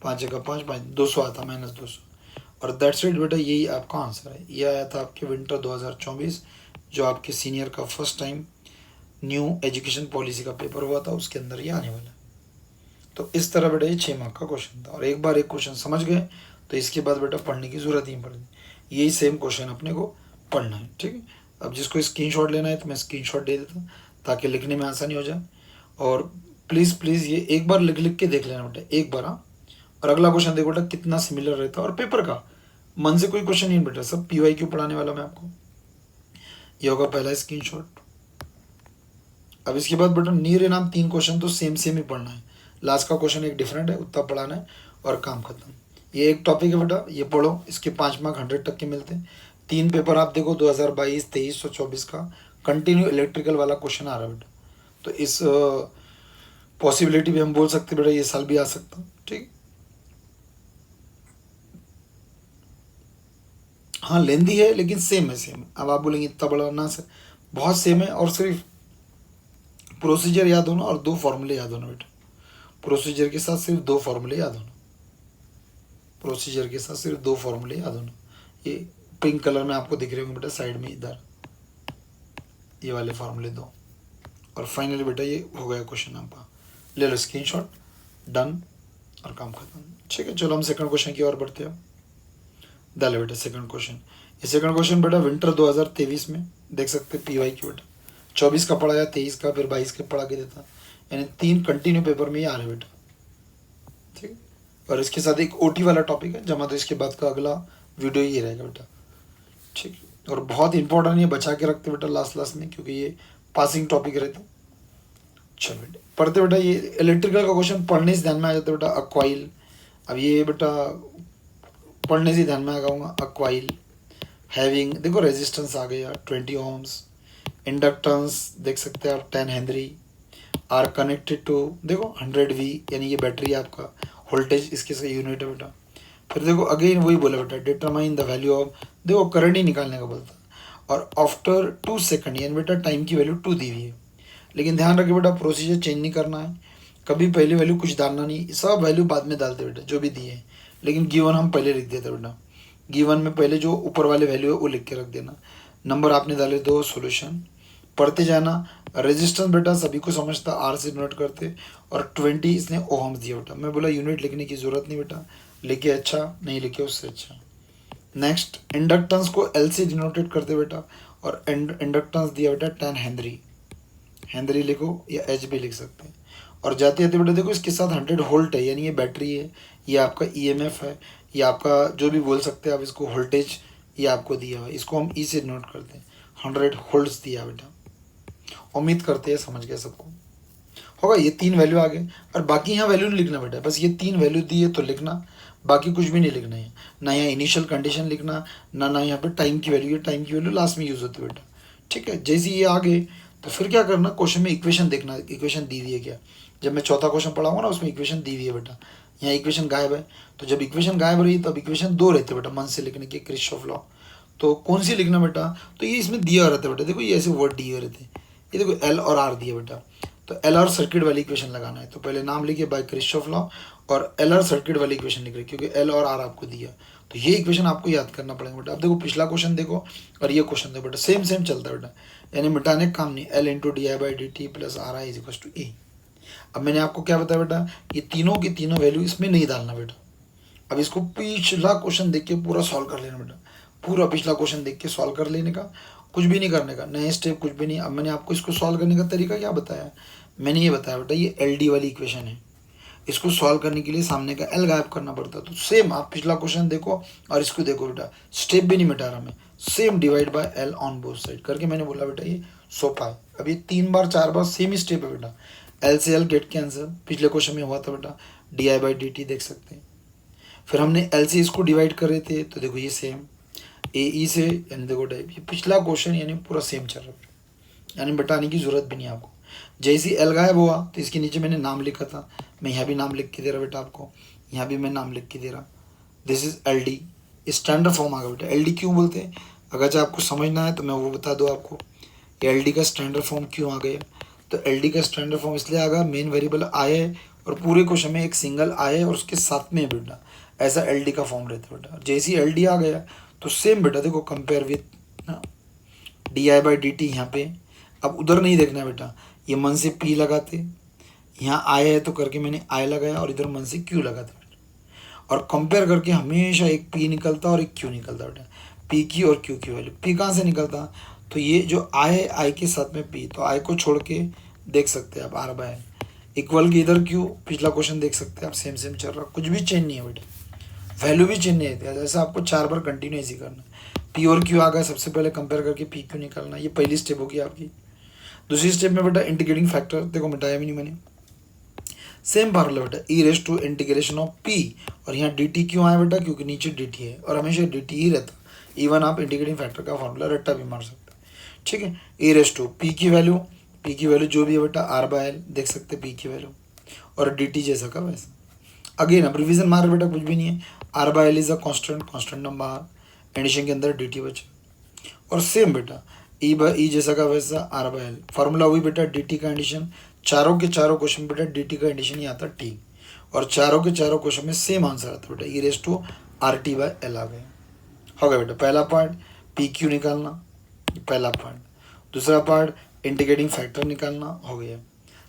5 का 5 5 200 आता, -200। और दैट्स इट बेटा, यही आपका आंसर है। ये आया था आपके विंटर 2024, जो आपके सीनियर का first time new education policy का पेपर हुआ था, उसके अंदर ये आने वाला है। तो इस तरह बेटा ये 6 मार्क का क्वेश्चन था, और एक बार एक क्वेश्चन समझ गए तो इसके बाद बेटा पढ़ने की ज़रूरत ही नहीं पड़ती। यही सेम क्वेश्चन अपने को पढ़ना है, ठीक है। अब जिसको स्क्रीनशॉट लेना है तो मैं स्क्रीनशॉट दे देता हूँ, ताकि लिखने में आसानी हो जाए। और प्लीज़ प्लीज़ ये एक बार लिख लिख के देख लेना बेटा, एक बार। हाँ, और अगला क्वेश्चन देखो बेटा कितना सिमिलर रहता है, और पेपर का मन से कोई क्वेश्चन नहीं बेटा, सब PYQ पढ़ाने वाला मैं आपको। ये होगा पहला स्क्रीनशॉट। अब इसके बाद बेटा नियर नाम 3 क्वेश्चन तो सेम सेम ही पढ़ना है, लास्ट का क्वेश्चन एक डिफरेंट है, उतना पढ़ाना है और काम खत्म। ये एक टॉपिक है बेटा, ये पढ़ो, इसके 5 मार्क 100 तक के मिलते हैं। 3 पेपर आप देखो, 2022, 23 और 24 का कंटिन्यू इलेक्ट्रिकल वाला क्वेश्चन आ रहा है बेटा। तो इस पॉसिबिलिटी भी हम बोल सकते बेटा ये साल भी आ सकता, ठीक। हाँ लेंदी है लेकिन सेम है, सेम। अब आप बोलेंगे इतना बड़ा ना सर, बहुत सेम है, और सिर्फ प्रोसीजर याद होना और 2 फॉर्मूले याद होना बेटा। प्रोसीजर के साथ सिर्फ 2 फॉर्मूले याद होना, प्रोसीजर के साथ सिर्फ 2 फॉर्मूले याद होना। ये पिंक कलर में आपको दिख रहे होंगे बेटा साइड में, इधर ये वाले फॉर्मूले 2। और फाइनली बेटा ये हो गया क्वेश्चन आपका, ले लो स्क्रीनशॉट, डन और काम खत्म, ठीक है। चलो हम सेकंड क्वेश्चन की ओर बढ़ते हैं। डाले बेटा सेकंड क्वेश्चन। ये सेकंड क्वेश्चन बेटा विंटर 2023 में देख सकते PYQ बेटा, 24 का पढ़ाया, 23 का, फिर 22 का पढ़ा के देता, यानी 3 कंटिन्यू पेपर में ही आ रहे बेटा, ठीक। और इसके साथ एक OT वाला टॉपिक है जमा, तो इसके बाद का अगला वीडियो ये रहेगा बेटा, ठीक। और बहुत इंपॉर्टेंट ये बचा के रखते बेटा लास्ट में, क्योंकि ये पासिंग टॉपिक रहता। चलो बेटा पढ़ते बेटा, ये इलेक्ट्रिकल का क्वेश्चन पढ़ने से ध्यान में आ जाता है बेटा, अक्वाइल। अब ये बेटा पढ़ने से ध्यान में आ जाऊँगा, अक्वाइल हैविंग, देखो रेजिस्टेंस आ गया 20 ओम्स, इंडक्टेंस देख सकते हैं आप 10 हेनरी, आर कनेक्टेड टू देखो 100V, यानी ये बैटरी आपका, वोल्टेज इसके से यूनिट है बेटा। फिर देखो अगेन वही बोला बेटा, डिटरमाइन द वैल्यू ऑफ, देखो करंट ही निकालने का बोलता, और आफ्टर 2 सेकंड, यानी बेटा टाइम की वैल्यू 2 दी हुई है। लेकिन ध्यान रखिए बेटा प्रोसीजर चेंज नहीं करना है, कभी पहले वैल्यू कुछ डालना नहीं, सब वैल्यू बाद में डालते बेटा जो भी दिए हैं, लेकिन गिवन हम पहले लिख देते बेटा। गिवन में पहले जो ऊपर वाले वैल्यू है वो लिख के रख देना, नंबर आपने डाले 2, सॉल्यूशन पढ़ते जाना। रेजिस्टेंस बेटा सभी को समझता, आर से नोट करते, और 20 इसने ओहम्स दिया बेटा। मैं बोला यूनिट लिखने की जरूरत नहीं बेटा, लिखे अच्छा, नहीं लिखे उससे अच्छा। नेक्स्ट इंडक्टेंस को एल से डिनोटेड करते बेटा, और इंडक्टेंस दिया बेटा 10 हेनरी, हेनरी लिखो या एच भी लिख सकते हैं। और जाते जाते बेटा देखो इसके साथ 100 वोल्ट है, यानी ये बैटरी है, ये आपका EMF है, ये आपका जो भी बोल सकते हैं आप इसको, वोल्टेज ये आपको दिया हुआ है, इसको हम ई से नोट करते हैं, 100 वोल्ट्स दिया बेटा। उम्मीद करते हैं समझ गया सबको होगा। ये 3 वैल्यू आ गए, और बाकी यहाँ वैल्यू नहीं लिखना बेटा, बस ये 3 वैल्यू दी है तो लिखना, बाकी कुछ भी नहीं लिखना है। ना यहाँ इनिशियल कंडीशन लिखना, ना यहाँ पे टाइम की वैल्यू, टाइम की वैल्यू लास्ट में यूज़ होती है बेटा, ठीक है। जैसे ये आ गए तो फिर क्या करना, क्वेश्चन में इक्वेशन देखना, इक्वेशन दी हुई है क्या। जब मैं चौथा क्वेश्चन पढ़ाऊंगा ना उसमें इक्वेशन दी हुई है बेटा, यहाँ इक्वेशन गायब है, तो जब इक्वेशन गायब रही तब इक्वेशन 2 रहते बेटा मन से लिखने के, किरचॉफ लॉ। तो कौन सी लिखना बेटा, तो ये इसमें दिया रहता है बेटा, देखो ये ऐसे वर्ड दिए रहते हैं, ये देखो L और R दिया बेटा, तो LR सर्किट वाली इक्वेशन लगाना है। तो पहले नाम लिखिए बाय किरचॉफ लॉ, और LR सर्किट वाली इक्वेशन लिख रहे क्योंकि L और R आपको दिया, तो ये इक्वेशन आपको याद करना पड़ेगा बेटा। अब देखो पिछला क्वेश्चन देखो और ये क्वेश्चन देखो बेटा, सेम सेम चलता है बेटा, यानी मिटाने का काम नहीं, L × di/dt + Ri = E। अब मैंने आपको क्या बताया बेटा, ये तीनों की तीनों वैल्यू इसमें नहीं डालना बेटा। अब इसको पिछला क्वेश्चन देख के पूरा सॉल्व कर लेना बेटा, पूरा पिछला क्वेश्चन देख के सॉल्व कर लेने का, कुछ भी नहीं करने का, नए स्टेप कुछ भी नहीं। अब मैंने आपको इसको सॉल्व करने का तरीका क्या बताया, मैंने ये बताया बेटा ये एल डी वाली इक्वेशन है, इसको सॉल्व करने के लिए सामने का एल गायब करना पड़ता। तो सेम आप पिछला क्वेश्चन देखो और इसको देखो बेटा, स्टेप भी नहीं मिटा रहा मैं, same divide by L on both side करके मैंने बोला बेटा ये सोफा है। अब ये 3 बार 4 बार सेम ही स्टेप है बेटा, एल से एल गेट कैंसिल, पिछले क्वेश्चन में हुआ था बेटा D I by D T देख सकते हैं। फिर हमने एल से इसको डिवाइड कर रहे थे तो देखो ये सेम ए ई से, यानी देखो टाइप ये पिछला क्वेश्चन यानी पूरा सेम चल रहा है, यानी बताने की जरूरत भी नहीं आपको। जैसे एल गायब हुआ तो इसके नीचे मैंने नाम लिखा था, मैं यहाँ भी नाम लिख के दे रहा बेटा आपको, यहाँ भी मैं नाम लिख के दे रहा, this is L D, standard form आ गया बेटा। एल डी क्यों बोलते हैं, अगर जो आपको समझना है तो मैं वो बता दूँ आपको, एल डी का स्टैंडर्ड फॉर्म क्यों आ गया। तो एल डी का स्टैंडर्ड फॉर्म इसलिए आ गया, मेन वेरिएबल आई है और पूरे क्वेश्चन में एक सिंगल आई है और उसके साथ में है बेटा, ऐसा एल डी का फॉर्म रहता है बेटा। जैसे ही एल डी आ गया तो सेम बेटा देखो compare with D I by D T, यहाँ पे अब उधर नहीं देखना बेटा, ये मन से पी लगाते, यहाँ आए है तो करके मैंने आई लगाया और इधर मन से क्यू लगाते बेटा, और कंपेयर करके हमेशा एक पी निकलता और एक क्यू निकलता बेटा, पी की और क्यू की वैल्यू। पी कहाँ से निकलता, तो ये जो आई है आई के साथ में पी, तो आई को छोड़ के देख सकते हैं आप आर बाय इक्वल की इधर क्यू, पिछला क्वेश्चन देख सकते हैं आप सेम सेम चल रहा, कुछ भी चेंज नहीं है बेटा, वैल्यू भी चेंज नहीं है। जैसा आपको 4 बार कंटिन्यू ऐसे करना है, पी और क्यू आ गया, सबसे पहले कंपेयर करके पी क्यू निकालना, ये पहली स्टेप होगी आपकी। दूसरी स्टेप में बेटा इंटीग्रेटिंग फैक्टर देखो मिटाया भी नहीं मैंने, सेम फार्मूला बेटा ई raise to integration of P, और यहाँ डी टी क्यों आया बेटा, क्योंकि नीचे डी टी है और हमेशा डी टी ही रहता, इवन आप इंटीग्रेटिंग फैक्टर का फार्मूला रट्टा भी मार सकते हैं, ठीक है। ई रेस टू पी की वैल्यू जो भी है बेटा आर बाय एल देख सकते हैं पी की वैल्यू, और डी टी जैसा का वैसा। अगेन अब रिविजन मार बेटा कुछ भी नहीं है, R by L is a constant number, addition के अंदर डी टी बचा, और सेम बेटा ई बाय ई जैसा का वैसा आर बाय एल, फार्मूला हुई बेटा डी टी का एडिशन, चारों के चारों क्वेश्चन बेटा डी टी का एडिशन ही आता टी, और चारों के चारों क्वेश्चन में सेम आंसर आता बेटा ई raise to R t by L आ गया, हो गया बेटा पहला पार्ट पी क्यू निकालना, पहला पार्ट। दूसरा पार्ट इंटीग्रेटिंग फैक्टर निकालना, हो गया।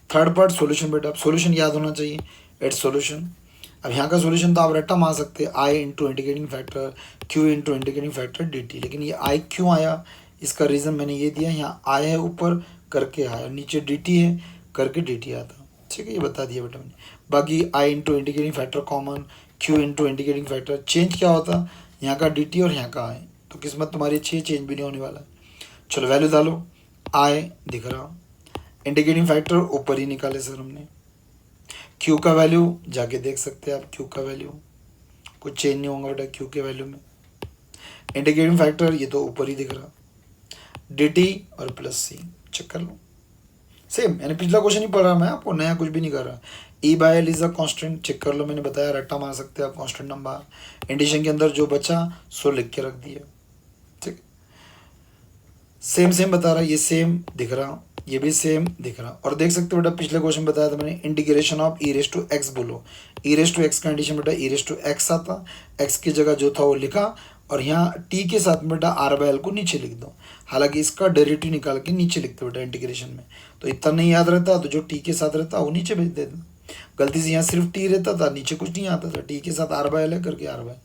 थर्ड पार्ट सॉल्यूशन बेटा, अब सॉल्यूशन याद होना चाहिए, एट सॉल्यूशन। अब यहाँ का सॉल्यूशन तो आप रट्टा मार सकते हैं, I into integrating factor Q into integrating factor D t, लेकिन ये आई क्यों आया इसका रीज़न मैंने ये दिया, यहाँ आई है ऊपर करके आया, नीचे डी टी है करके डी टी आता, ठीक है, ये बता दिया बेटा मैंने। बाकी I into integrating factor common, Q into integrating factor, change क्या होता यहाँ का डी टी और यहाँ का आई, तो किस्मत तुम्हारी अच्छी है, चेंज भी नहीं होने वाला है। चलो वैल्यू डालो, आई दिख रहा, इंटीग्रेटिंग फैक्टर ऊपर ही निकाले सर हमने, क्यू का वैल्यू जाके देख सकते हैं आप, क्यू का वैल्यू कुछ चेंज नहीं होगा बेटा क्यू के वैल्यू में, इंटीग्रेटिंग फैक्टर ये तो ऊपर ही दिख रहा, डी टी और प्लस सी, चेक कर लो सेम, यानी पिछला क्वेश्चन ही पढ़ रहा मैं, आपको नया कुछ भी नहीं कर रहा। E by L is a constant, check कर लो, मैंने बताया रट्टा मार सकते हैं आप कांस्टेंट नंबर, एडिशन के अंदर जो बचा सो लिख के रख दिया, ठीक, सेम सेम बता रहा, ये सेम दिख रहा, ये भी सेम दिख रहा, और देख सकते हो बेटा पिछले क्वेश्चन बताया था मैंने integration of E raise to X, बोलो ई रेस टू एक्स का कंडीशन बेटा ई रेस टू एक्स आता, एक्स की जगह जो था वो लिखा, और यहाँ टी के साथ में बेटा आर बाय एल को नीचे लिख दो, हालांकि इसका डेरिवेटिव निकाल के नीचे लिखते बेटा इंटीग्रेशन में, तो इतना नहीं याद रहता तो जो टी के साथ रहता वो नीचे भेज देता, गलती से यहाँ सिर्फ टी रहता था, नीचे कुछ नहीं आता था, टी के साथ आर बाय एल है करके आर बाय,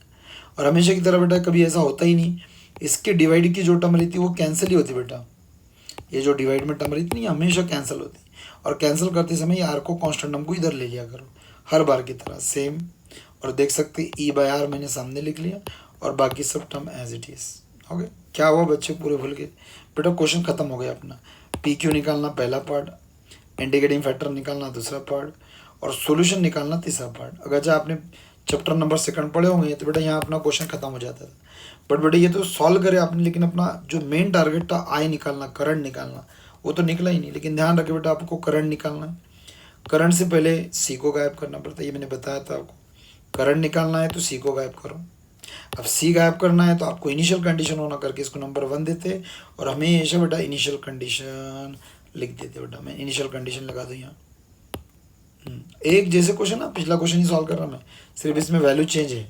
और हमेशा की तरह बेटा कभी ऐसा होता ही नहीं, इसके डिवाइड की जो टर्म रहती वो कैंसिल ही होती बेटा, ये जो डिवाइड में टर्म रहती नहीं हमेशा कैंसिल होती, और कैंसिल करते समय आर को कांस्टेंट नंबर को इधर ले लिया करो हर बार की तरह सेम, और देख सकते ई बाय आर मैंने सामने लिख लिया, और बाकी सब term as it is, okay. क्या हुआ बच्चे पूरे भूल गए बेटा, क्वेश्चन खत्म हो गया अपना, पी क्यू निकालना पहला पार्ट, इंटीग्रेटिंग फैक्टर निकालना दूसरा पार्ट, और सॉल्यूशन निकालना तीसरा पार्ट। अगर जब आपने चैप्टर नंबर 2 पढ़े होंगे तो बेटा यहाँ अपना क्वेश्चन खत्म हो जाता था, बट बेटा ये तो सॉल्व करे आपने, लेकिन अपना जो मेन टारगेट था आई निकालना, करंट निकालना, वो तो निकला ही नहीं। लेकिन ध्यान रखे बेटा आपको करंट निकालना है, करंट से पहले सी को गायब करना पड़ता है, ये मैंने बताया था आपको, करंट निकालना है तो सी को गायब करो। अब सी गायब करना है तो आपको इनिशियल कंडीशन होना करके इसको नंबर 1 देते, और हमेशा बेटा इनिशियल कंडीशन लिख देते बेटा, मैं इनिशियल कंडीशन लगा दूँ यहाँ, एक जैसे क्वेश्चन ना, पिछला क्वेश्चन ही सॉल्व कर रहा मैं, सिर्फ इसमें वैल्यू चेंज है।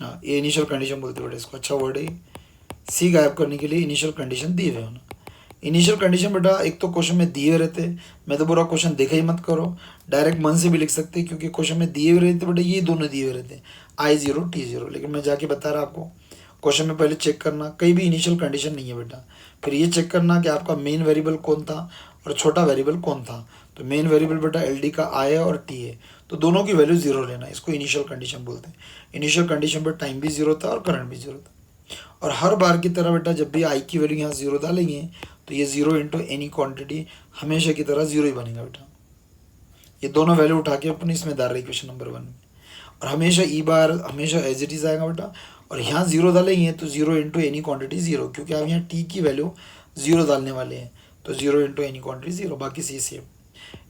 हाँ ये इनिशियल कंडीशन बोलते बेटा इसको, अच्छा वर्ड है, सी गायब करने के लिए इनिशियल कंडीशन दिए हुए होना, इनिशियल कंडीशन बेटा एक तो क्वेश्चन में दिए रहते, मैं तो पूरा क्वेश्चन देखा ही मत करो, डायरेक्ट मन से भी लिख सकते हैं क्योंकि क्वेश्चन में दिए हुए रहते बेटा, ये दोनों दिए हुए रहते I0 T0। लेकिन मैं जाके बता रहा आपको, क्वेश्चन में पहले चेक करना कहीं भी इनिशियल कंडीशन नहीं है बेटा, फिर ये चेक करना कि आपका मेन वेरिएबल कौन था और छोटा वेरिएबल कौन था। तो मेन वेरिएबल बेटा LD का I है और T है, तो दोनों की वैल्यू जीरो लेना, इसको इनिशियल कंडीशन बोलते हैं। इनिशियल कंडीशन पर टाइम भी जीरो था और करंट भी जीरो था। और हर बार की तरह बेटा जब भी I की वैल्यू यहाँ जीरो डालेंगे तो ये जीरो इंटू एनी क्वांटिटी हमेशा की तरह जीरो ही बनेगा बेटा। ये दोनों वैल्यू उठा के अपन इसमें डाल रहे इक्वेशन नंबर 1 में, और हमेशा ई बार हमेशा एज इट इज आएगा बेटा। और यहाँ जीरो डालेंगे तो zero into any quantity zero, क्योंकि आप यहाँ टी की वैल्यू जीरो डालने वाले हैं, तो zero into any quantity zero, बाकी C same.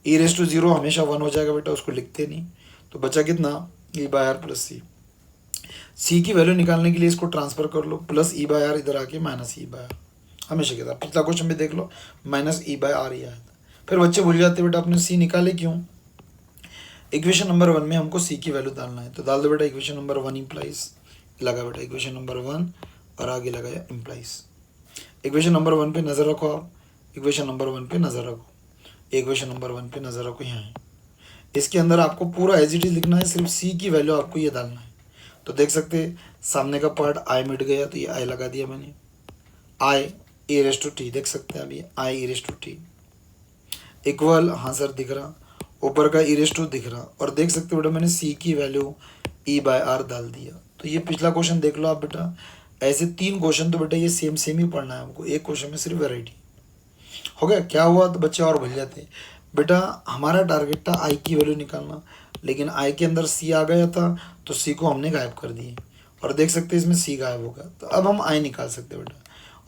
E raise to zero हमेशा 1 हो जाएगा बेटा, उसको लिखते नहीं। तो बचा कितना, ई बाय आर प्लस सी की वैल्यू निकालने के लिए इसको ट्रांसफर कर लो, प्लस ई बाय आर इधर आके माइनस ई बाय आर, हमेशा के साथ। पिछला क्वेश्चन में देख लो माइनस ई बाय आर ही आया था। फिर बच्चे भूल जाते बेटा आपने सी निकाले क्यों, इक्वेशन नंबर 1 में हमको सी की वैल्यू डालना है, तो डाल दो बेटा इक्वेशन नंबर 1 इम्प्लाइज, लगा बेटा इक्वेशन नंबर 1 और आगे लगाया इम्प्लाइज। इक्वेशन नंबर 1 पे नज़र रखो आप, इक्वेशन नंबर 1 पे नज़र रखो, इक्वेशन नंबर 1 पे नज़र रखो, यहाँ है। इसके अंदर आपको पूरा एज इट इज लिखना है, सिर्फ सी की वैल्यू आपको ये डालना है। तो देख सकते सामने का पार्ट आई मिट गया, तो ये आई लगा दिया मैंने, आई ए रेस टू टी, देख सकते हैं अभी आई ए रेस टू टी इक्वल, हाँ सर दिख रहा, ऊपर का ई रेस टू दिख रहा, और देख सकते हो बेटा मैंने सी की वैल्यू ई बाय आर डाल दिया। तो ये पिछला क्वेश्चन देख लो आप बेटा, ऐसे 3 क्वेश्चन तो बेटा ये सेम सेम ही पढ़ना है हमको, एक क्वेश्चन में सिर्फ वैरायटी हो गया। क्या हुआ तो बच्चे और भूल जाते बेटा, हमारा टारगेट था आई की वैल्यू निकालना, लेकिन आई के अंदर सी आ गया था तो सी को हमने गायब कर दिए, और देख सकते हैं इसमें सी गायब होगा, तो अब हम आई निकाल सकते बेटा।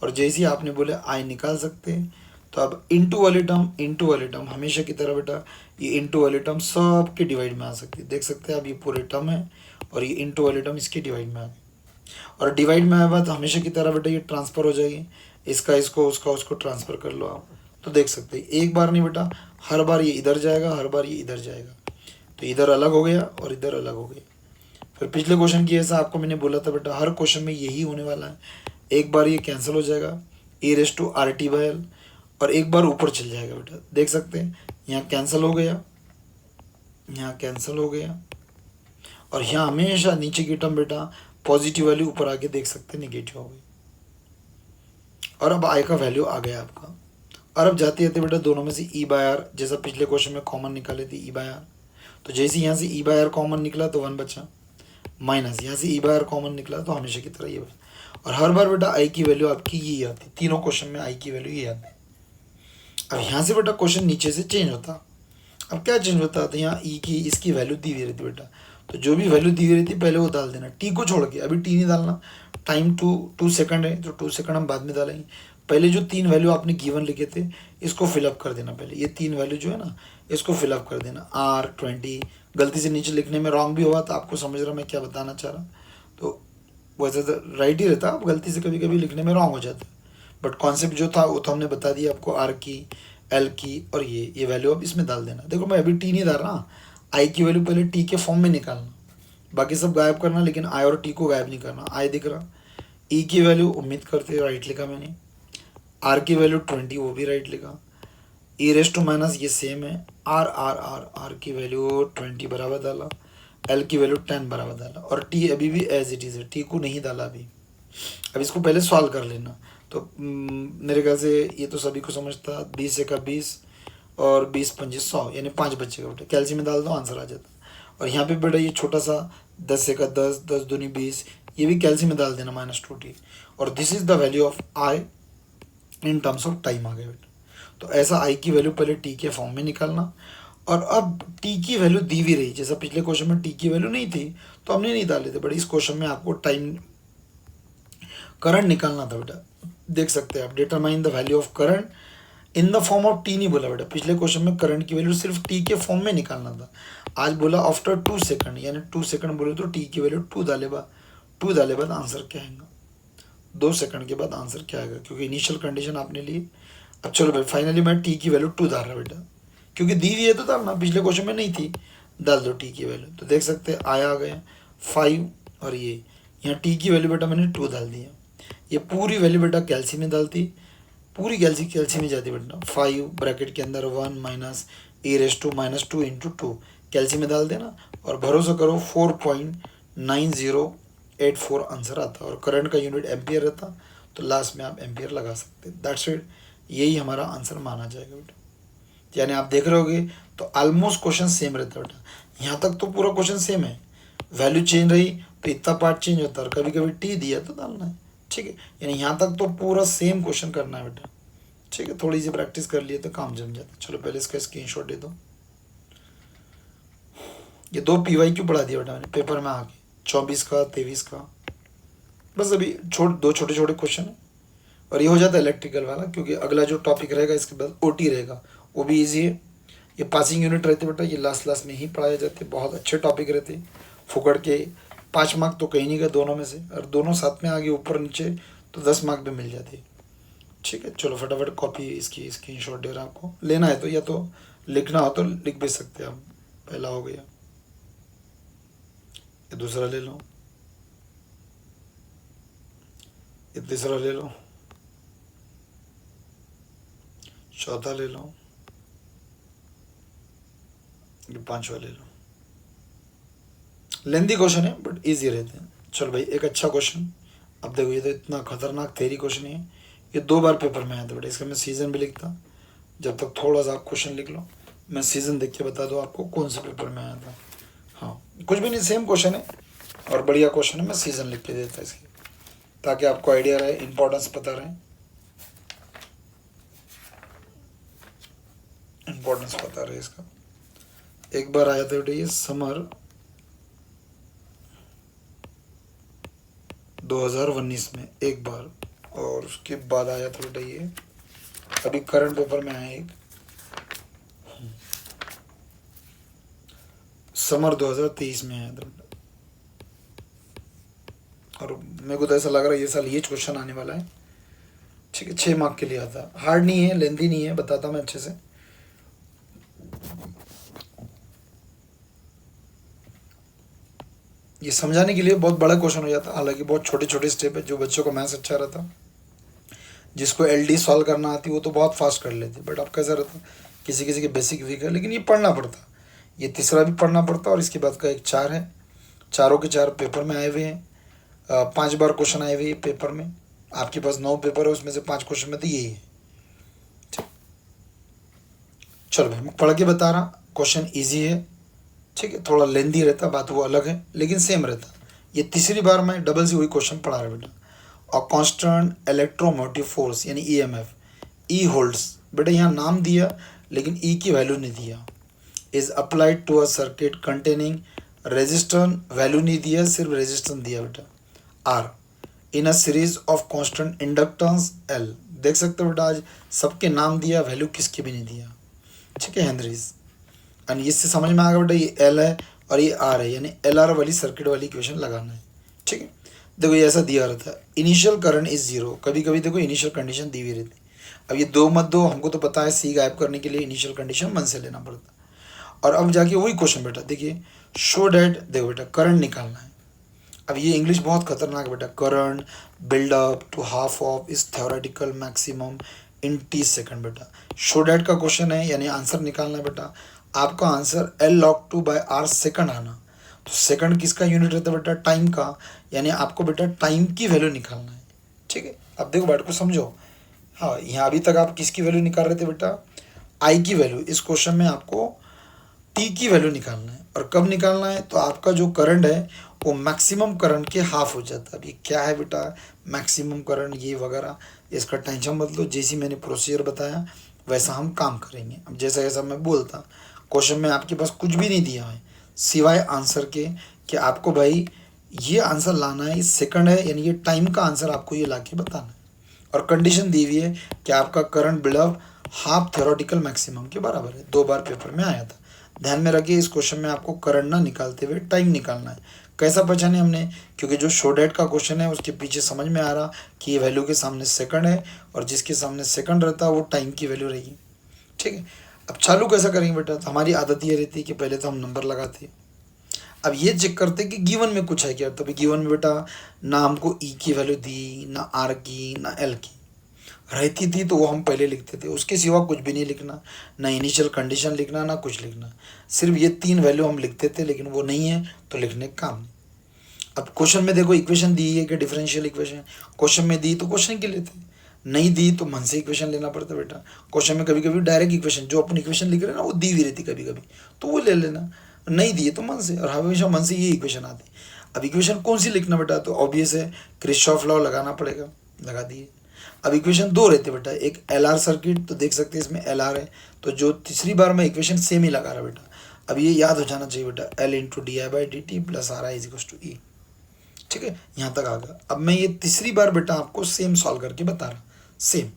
और जैसे ही आपने बोले आई निकाल सकते हैं, तो अब इंटू वाली टर्म हमेशा की तरह बेटा, ये इंटू वाली टर्म सब के डिवाइड में आ सकती है, देख सकते हैं अब ये पूरे टर्म है, और ये इंटू वाली टर्म इसके डिवाइड में आ गई, और डिवाइड में आया बाद हमेशा की तरह बेटा ये ट्रांसफ़र हो जाएगी, इसका इसको उसका उसको ट्रांसफ़र कर लो आप। तो देख सकते हैं एक बार नहीं बेटा, हर बार ये इधर जाएगा, हर बार ये इधर जाएगा, तो इधर अलग हो गया और इधर अलग हो गया। फिर पिछले क्वेश्चन की ऐसा आपको मैंने बोला था बेटा, हर क्वेश्चन में यही होने वाला है, एक बार ये कैंसिल हो जाएगा e raise to R t by L, और एक बार ऊपर चल जाएगा बेटा, देख सकते हैं यहाँ कैंसिल हो गया, यहाँ कैंसिल हो गया, और यहाँ हमेशा नीचे की टर्म बेटा पॉजिटिव वैल्यू ऊपर आके देख सकते हैं निगेटिव हो गई, और अब आई का वैल्यू आ गया आपका। और अब जाते जाते बेटा दोनों में से ई बाय आर, जैसा पिछले क्वेश्चन में कॉमन निकाले थे ई बाय आर, तो जैसे यहाँ से ई बाय आर कॉमन निकला तो 1 बचा, माइनस यहाँ से ई बाय आर कॉमन निकला तो हमेशा की तरह ये बचा, और हर बार बेटा आई की वैल्यू आपकी यही आती, तीनों क्वेश्चन में आई की वैल्यू ये आती। अब यहाँ से बेटा क्वेश्चन नीचे से चेंज होता, अब क्या चेंज होता, तो यहाँ ई की इसकी वैल्यू दी हुई रहती बेटा, तो जो भी वैल्यू दी हुई रहती पहले वो डाल देना, टी को छोड़ के, अभी टी नहीं डालना, टाइम 2 सेकंड है तो 2 सेकंड हम बाद में डालेंगे, पहले जो 3 वैल्यू आपने गिवन लिखे थे इसको फिलअप कर देना, पहले ये 3 वैल्यू जो है ना इसको फिलअप कर देना। R20 गलती से नीचे लिखने में रॉन्ग भी हुआ तो आपको समझ रहा मैं क्या बताना चाह रहा, तो वैसे तो राइट ही रहता, अब गलती से कभी कभी लिखने में रॉन्ग हो जाता, बट कॉन्सेप्ट जो था वो तो हमने बता दिया आपको, R की L की, और ये वैल्यू अब इसमें डाल देना। देखो मैं अभी टी नहीं डाल रहा, आई की वैल्यू पहले टी के फॉर्म में निकालना, बाकी सब गायब करना, लेकिन आई और टी को गायब नहीं करना। आई दिख रहा, ई की वैल्यू उम्मीद करते राइट लिखा मैंने, आर की वैल्यू 20 वो भी राइट लिखा, ई रेस टू माइनस ये सेम है, आर की वैल्यू 20 बराबर डाला, एल की वैल्यू 10 बराबर डाला, और टी अभी भी एज इट इज़ है, टी को नहीं डाला अभी। अब इसको पहले सॉल्व कर लेना, तो मेरे ख्याल से ये तो सभी को समझता, 20 का 20 और 20 पंजे 100, यानी 5 बच्चे का बेटा, कैल्सी में डाल दो आंसर आ जाता। और यहाँ पे बेटा ये छोटा सा 10 का 10, 10 दूनी 20, ये भी कैल्सी में डाल देना -2t, और this is the value of I in terms of time आ गया बेटा। तो ऐसा आई की वैल्यू पहले टी के फॉर्म में निकालना, और अब टी की वैल्यू दी हुई रही, जैसा पिछले क्वेश्चन में टी की वैल्यू नहीं थी तो हमने नहीं डाले थे, बट इस क्वेश्चन में आपको टाइम करंट निकालना था बेटा। देख सकते हैं आप, determine the value of current in the form of T नहीं बोला बेटा, पिछले क्वेश्चन में करंट की वैल्यू सिर्फ टी के फॉर्म में निकालना था, आज बोला आफ्टर 2 सेकंड, यानी 2 सेकंड बोले तो टी की वैल्यू 2 डाले बाद आंसर क्या आएगा, 2 सेकंड के बाद आंसर क्या आएगा, क्योंकि इनिशियल कंडीशन आपने ली। अब चलो भाई फाइनली मैं टी की वैल्यू 2 डाल रहा बेटा, क्योंकि दी हुई है तो डालना, पिछले क्वेश्चन में नहीं थी, डाल दो टी की वैल्यू, तो देख सकते हैं आया आ गया 5, और ये यहाँ टी की वैल्यू बेटा मैंने 2 डाल दिया, ये पूरी वैल्यू बेटा कैल्सी में डालती, पूरी कैलसी में जाती है बेटा। 5 ब्रैकेट के अंदर 1 माइनस e⁻² इंटू 2 कैलसी में डाल देना और भरोसा करो 4.9084 आंसर आता और करंट का यूनिट एम्पियर रहता तो लास्ट में आप एम्पियर लगा सकते। दैट्स इट, यही हमारा आंसर माना जाएगा बेटा। यानी आप देख रहे होगे तो ऑलमोस्ट क्वेश्चन सेम रहता है बेटा, यहाँ तक तो पूरा क्वेश्चन सेम है। वैल्यू चेंज रही तो इतना पार्ट चेंज होता है और कभी कभी टी दिया तो डालना है, ठीक है। यानी यहाँ तक तो पूरा सेम क्वेश्चन करना है बेटा, ठीक है। थोड़ी सी प्रैक्टिस कर लिए तो काम जम जाता है। चलो पहले इसका स्क्रीनशॉट दे दो। ये 2 PYQ पढ़ा दिया बेटा मैंने पेपर में आके, 24 का 23 का, बस अभी दो छोटे छोटे क्वेश्चन है और ये हो जाता है इलेक्ट्रिकल वाला, क्योंकि अगला जो टॉपिक रहेगा इसके बाद OT रहेगा, वो भी ईजी है। ये पासिंग यूनिट रहते बेटा, ये लास्ट में ही पढ़ाए जाते, बहुत अच्छे टॉपिक रहते। फुकड़ के 5 मार्क तो कहीं नहीं गए दोनों में से, और दोनों साथ में आगे ऊपर नीचे तो 10 मार्क भी मिल जाते, ठीक है। चलो फटाफट कॉपी इसकी स्क्रीनशॉट दे रहा आपको, लेना है तो या तो लिखना हो तो लिख भी सकते हैं आप। पहला हो गया, ये दूसरा ले लो, ये तीसरा ले लो, चौथा ले लो, ये 5वां ले लो। लेंदी क्वेश्चन है बट इजी रहते हैं। चलो भाई एक अच्छा क्वेश्चन, अब देखो ये तो इतना खतरनाक थ्योरी क्वेश्चन है, ये 2 बार पेपर में आया था बेटा। इसका मैं सीजन भी लिखता, जब तक थोड़ा सा आप क्वेश्चन लिख लो, मैं सीजन देख के बता दूँ आपको कौन से पेपर में आया था। हाँ कुछ भी नहीं, सेम क्वेश्चन है और बढ़िया क्वेश्चन है, मैं सीजन लिख के देता इसकी, ताकि आपको आइडिया रहे, इंपॉर्टेंस पता रहे, इंपॉर्टेंस पता रहे इसका। एक बार आया था बेटा ये समर 2019 में एक बार, और उसके बाद आया था बेटा ये अभी करंट पेपर में आया एक समर 2023 में आया था बेटा। और मेरे को तो ऐसा लग रहा है ये साल ये क्वेश्चन आने वाला है, ठीक है। 6 मार्क के लिए आता, हार्ड नहीं है, लेंथी नहीं है, बताता मैं अच्छे से। ये समझाने के लिए बहुत बड़ा क्वेश्चन हो जाता, हालांकि बहुत छोटे छोटे स्टेप है। जो बच्चों को मैथ्स अच्छा रहता, जिसको LD सॉल्व करना आती, वो तो बहुत फास्ट कर लेते, बट अब कैसा रहता किसी किसी के बेसिक वीक है, लेकिन ये पढ़ना पड़ता। ये तीसरा भी पढ़ना पड़ता और इसके बाद का एक 4 है, चारों के 4 पेपर में आए हुए हैं। 5 बार क्वेश्चन आए हुए पेपर में, आपके पास 9 पेपर है, उसमें से 5 क्वेश्चन में तो यही है। चलो भाई मैं पढ़ के बता रहा, क्वेश्चन ईजी है, ठीक है। थोड़ा लेंदी रहता, बात वो अलग है, लेकिन सेम रहता। ये तीसरी बार मैं डबल सी वही क्वेश्चन पढ़ा रहा बेटा। और कांस्टेंट इलेक्ट्रोमोटिव फोर्स यानी EMF, E होल्ड्स बेटा, यहाँ नाम दिया लेकिन E की वैल्यू नहीं दिया, is applied to a circuit containing resistance, value नहीं दिया, सिर्फ रेजिस्टेंस दिया बेटा R in a series of constant inductance L। देख सकते हो बेटा, आज सबके नाम दिया, वैल्यू किसके भी नहीं दिया, ठीक है, हेनरीज। और इससे समझ में आ गया बेटा ये L है और ये R है, यानी LR वाली सर्किट वाली इक्वेशन लगाना है, ठीक है। देखो ये ऐसा दिया रहता है, इनिशियल करंट इज 0, कभी कभी देखो इनिशियल कंडीशन दी हुई रहती। अब ये 2 मत दो, हमको तो पता है C गायब करने के लिए इनिशियल कंडीशन 1 से लेना पड़ता। और अब जाके वही क्वेश्चन बेटा, देखिए शो डैट, देखो बेटा करंट निकालना है। अब ये इंग्लिश बहुत खतरनाक बेटा, current buildup to half of is theoretical maximum in T second बेटा। शो डैट का क्वेश्चन है, यानी आंसर निकालना है बेटा। आपका answer L log 2 by R second आना, तो सेकंड किसका यूनिट रहता है बेटा, टाइम का, यानी आपको बेटा टाइम की वैल्यू निकालना है, ठीक है। अब देखो बैठ को समझो, हाँ यहाँ अभी तक आप किसकी वैल्यू निकाल रहे थे बेटा, I की वैल्यू। इस क्वेश्चन में आपको T की वैल्यू निकालना है, और कब निकालना है, तो आपका जो करंट है वो मैक्सिमम करंट के हाफ हो जाता है। अब ये क्या है बेटा, मैक्सिमम करंट ये वगैरह, इसका टेंशन मत लो, जैसी मैंने प्रोसीजर बताया वैसा हम काम करेंगे। अब जैसा जैसा मैं बोलता, क्वेश्चन में आपके पास कुछ भी नहीं दिया है सिवाय आंसर के, कि आपको भाई ये आंसर लाना है, इस सेकंड है, यानी ये टाइम का आंसर आपको ये ला के बताना है। और कंडीशन दी हुई है कि आपका current buildup half theoretical maximum के बराबर है। 2 बार पेपर में आया था, ध्यान में रखिए। इस क्वेश्चन में आपको करंट ना निकालते हुए टाइम निकालना है। कैसा पहचाने हमने, क्योंकि जो शो डेट का क्वेश्चन है उसके पीछे समझ में आ रहा कि ये वैल्यू के सामने सेकंड है, और जिसके सामने सेकंड रहता है वो टाइम की वैल्यू रहेगी, ठीक है। अब चालू कैसा करेंगे बेटा, तो हमारी आदत ये रहती है कि पहले तो हम नंबर लगाते हैं। अब ये चेक करते हैं कि गिवन में कुछ है क्या, तो गिवन में बेटा ना हमको E की वैल्यू दी, ना R की, ना L की, रहती थी तो वो हम पहले लिखते थे, उसके सिवा कुछ भी नहीं लिखना, ना इनिशियल कंडीशन लिखना, ना कुछ लिखना, सिर्फ ये 3 वैल्यू हम लिखते थे, लेकिन वो नहीं है तो लिखने का काम। अब क्वेश्चन में देखो इक्वेशन दी है कि डिफरेंशियल इक्वेशन, क्वेश्चन में दी तो क्वेश्चन के लेते, नहीं दी तो मन से इक्वेशन लेना पड़ता बेटा। क्वेश्चन में कभी कभी डायरेक्ट इक्वेशन, जो अपन इक्वेशन लिख रहे हैं ना वो दी हुई रहती कभी कभी, तो वो ले लेना, नहीं दिए तो मन से, और हमेशा मन से ये इक्वेशन आती। अब इक्वेशन कौन सी लिखना बेटा, तो ऑब्वियस है किरचॉफ लॉ लगाना पड़ेगा, लगा दिए। अब इक्वेशन 2 रहते बेटा, एक LR सर्किट, तो देख सकते हैं इसमें LR है, तो जो तीसरी बार मैं इक्वेशन सेम ही लगा रहा बेटा। अब ये याद हो जाना चाहिए बेटा, L into D I by D T plus R I is equal to E. ठीक है, यहाँ तक आ गया। अब मैं ये तीसरी बार बेटा आपको सेम सॉल्व करके बता रहा, सेम।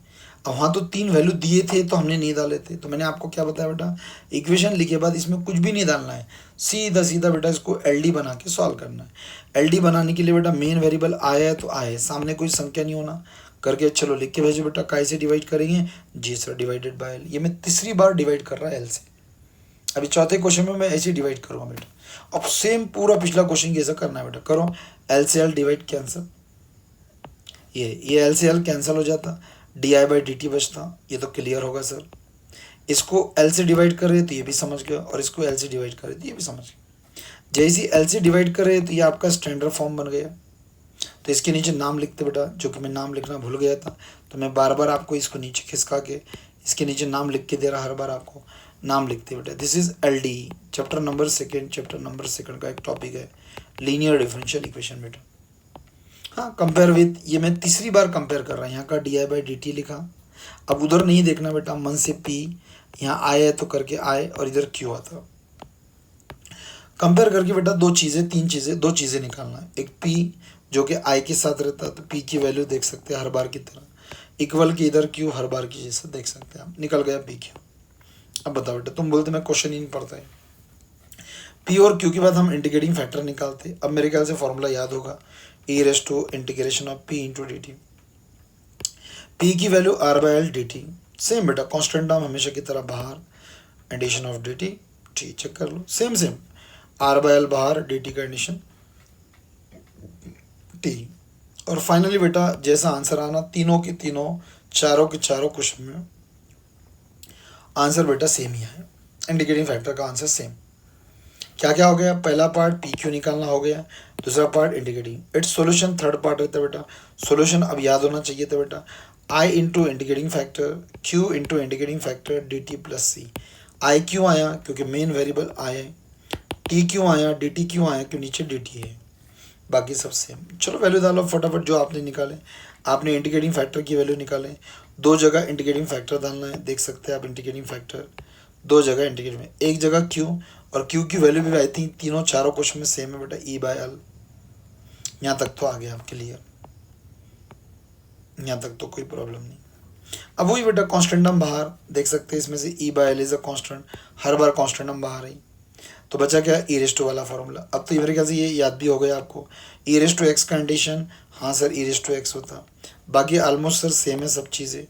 अब वहाँ तो 3 वैल्यू दिए थे तो हमने नहीं डाले थे, तो मैंने आपको क्या बताया बेटा, इक्वेशन लिखे बाद इसमें कुछ भी नहीं डालना है, सीधा सीधा बेटा इसको LD बना के सॉल्व करना है। LD बनाने के लिए बेटा मेन वेरिएबल आया है तो आए, सामने कोई संख्या नहीं होना, करके चलो लिख के भेजो बेटा। कैसे डिवाइड करेंगे, जी सर डिवाइडेड बाय L। ये मैं तीसरी बार डिवाइड कर रहा है L से। अभी चौथे क्वेश्चन में मैं ऐसे डिवाइड करूँगा बेटा। अब सेम पूरा पिछला क्वेश्चन कैसा करना है बेटा, करो L से L डिवाइड कैंसिल, ये L से L कैंसिल हो जाता, D I by D T बचता, ये तो क्लियर होगा सर। इसको L से डिवाइड कर रहे तो ये भी समझ गया, और इसको L से डिवाइड कर रहे तो ये भी समझ गया। जैसे L से डिवाइड कर रहे तो ये आपका स्टैंडर्ड फॉर्म बन गया। तो इसके नीचे नाम लिखते बेटा, जो कि मैं नाम लिखना भूल गया था, तो मैं बार बार आपको इसको नीचे खिसका के इसके नीचे नाम लिख के दे रहा, हर बार आपको नाम लिखते बेटा। This is LD, chapter number second का एक टॉपिक है लीनियर डिफरेंशियल इक्वेशन बेटा। हाँ, कंपेयर विथ, ये मैं तीसरी बार कंपेयर कर रहा हूँ, यहाँ का D I by D T लिखा। अब उधर नहीं देखना बेटा, मन से P, यहाँ आए है तो करके आए, और इधर Q आता। कंपेयर करके बेटा दो चीज़ें निकालना है। एक P जो कि I के साथ रहता है, तो P की वैल्यू देख सकते हैं हर बार की तरह, इक्वल की इधर Q हर बार की जैसा देख सकते हैं आप, निकल गया PQ। अब बताओ बेटा, तुम बोलते मैं क्वेश्चन ही नहीं पढ़ता है। P और Q के बाद हम इंटीग्रेटिंग फैक्टर निकालते। अब मेरे ख्याल से फॉर्मूला याद होगा, e raise to integration of P into D T. P की value R by L D T, same बेटा कॉन्स्टेंट टर्म हमेशा की तरह बाहर, एडिशन ऑफ डी टी, ठीक चेक कर लो, सेम R बाई L बाहर, डी टी का एडिशन T। और फाइनली बेटा जैसा आंसर आना, तीनों के चारों क्वेश्चन में आंसर बेटा सेम ही है, इंटीग्रेटिंग फैक्टर का आंसर सेम। क्या क्या हो गया, पहला पार्ट PQ निकालना हो गया, दूसरा part integrating it's solution, third part रहता है बेटा सॉल्यूशन। अब याद होना चाहिए था बेटा, I into integrating factor, Q into integrating factor D T plus C. I क्यों आया, क्योंकि मेन वेरिएबल आए, T क्यों आया, डी टी क्यों आया, क्यों नीचे डी टी है, बाकी सब सेम। चलो वैल्यू डालो फटाफट, जो आपने निकाले, आपने इंटीग्रेटिंग फैक्टर की वैल्यू निकाले, 2 जगह इंटीग्रेटिंग फैक्टर डालना है, देख सकते हैं आप इंटीग्रेटिंग फैक्टर 2 जगह इंटीग्रेट में, एक जगह Q, और Q की वैल्यू भी आई थिंक चारों क्वेश्चन में सेम है बेटा, E बाई L। यहाँ तक तो आ गया आप क्लियर, यहाँ तक तो कोई प्रॉब्लम नहीं। अब वही बेटा कांस्टेंट टर्म बाहर देख सकते हैं, इसमें से E by L is a constant, her bar constant term बाहर आई, तो बचा क्या, e रेस टू वाला फॉर्मूला। अब तो मेरे ख्याल से ये याद भी हो गया आपको, e रेस टू एक्स का कंडीशन, हाँ sir e raise to X होता, बाकी ऑलमोस्ट सर सेम है सब चीज़ें।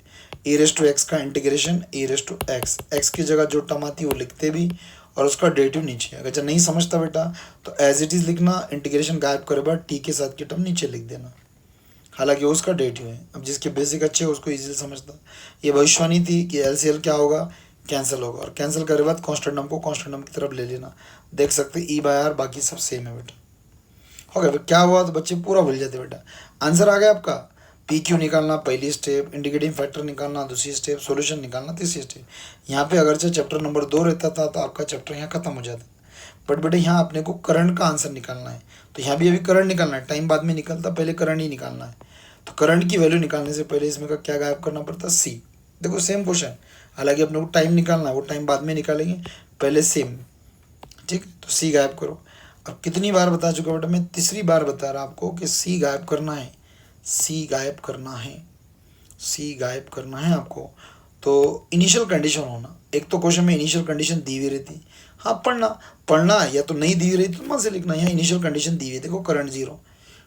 e रेस टू एक्स का integration e raise to X, X की जगह जो टर्म आती है वो लिखते भी, और उसका डेरिवेटिव नीचे। अगर जब नहीं समझता बेटा तो एज इट इज़ लिखना, इंटीग्रेशन गायब करे बाद टी के साथ की टर्म नीचे लिख देना, हालांकि उसका डेरिवेटिव है। अब जिसके बेसिक अच्छे है उसको इजीली समझता। ये भविष्यवाणी थी कि LCL क्या होगा, कैंसिल होगा, और कैंसिल करे बाद कांस्टेंट टर्म को कांस्टेंट टर्म की तरफ ले लेना, देख सकते E बाई R, बाकी सब सेम है बेटा। हो गया, क्या हुआ तो बच्चे पूरा भूल जाते बेटा। आंसर आ गया आपका, PQ निकालना पहली स्टेप, इंटीग्रेटिंग फैक्टर निकालना दूसरी स्टेप, सॉल्यूशन निकालना तीसरी स्टेप। यहाँ पे अगरचे चैप्टर नंबर 2 रहता था तो आपका चैप्टर यहाँ खत्म हो जाता, बट बेटे यहाँ अपने को करंट का आंसर निकालना है, तो यहाँ भी अभी करंट निकालना है, टाइम बाद में निकलता, पहले करंट ही निकालना है। तो करंट की वैल्यू निकालने से पहले इसमें का क्या गायब करना पड़ता, C। देखो सेम क्वेश्चन, हालांकि अपने को टाइम निकालना है, वो टाइम बाद में निकालेंगे, पहले सेम, ठीक। तो C गायब करो। अब कितनी बार बता चुका बेटा, मैं तीसरी बार बता रहा आपको कि C गायब करना है, C गायब करना है, C गायब करना है आपको। तो इनिशियल कंडीशन होना, एक तो क्वेश्चन में इनिशियल कंडीशन दी हुई रहती, हाँ पढ़ना या तो नहीं दी हुई रही तो मन से लिखना, यहाँ इनिशियल कंडीशन दी हुई, देखो करंट 0,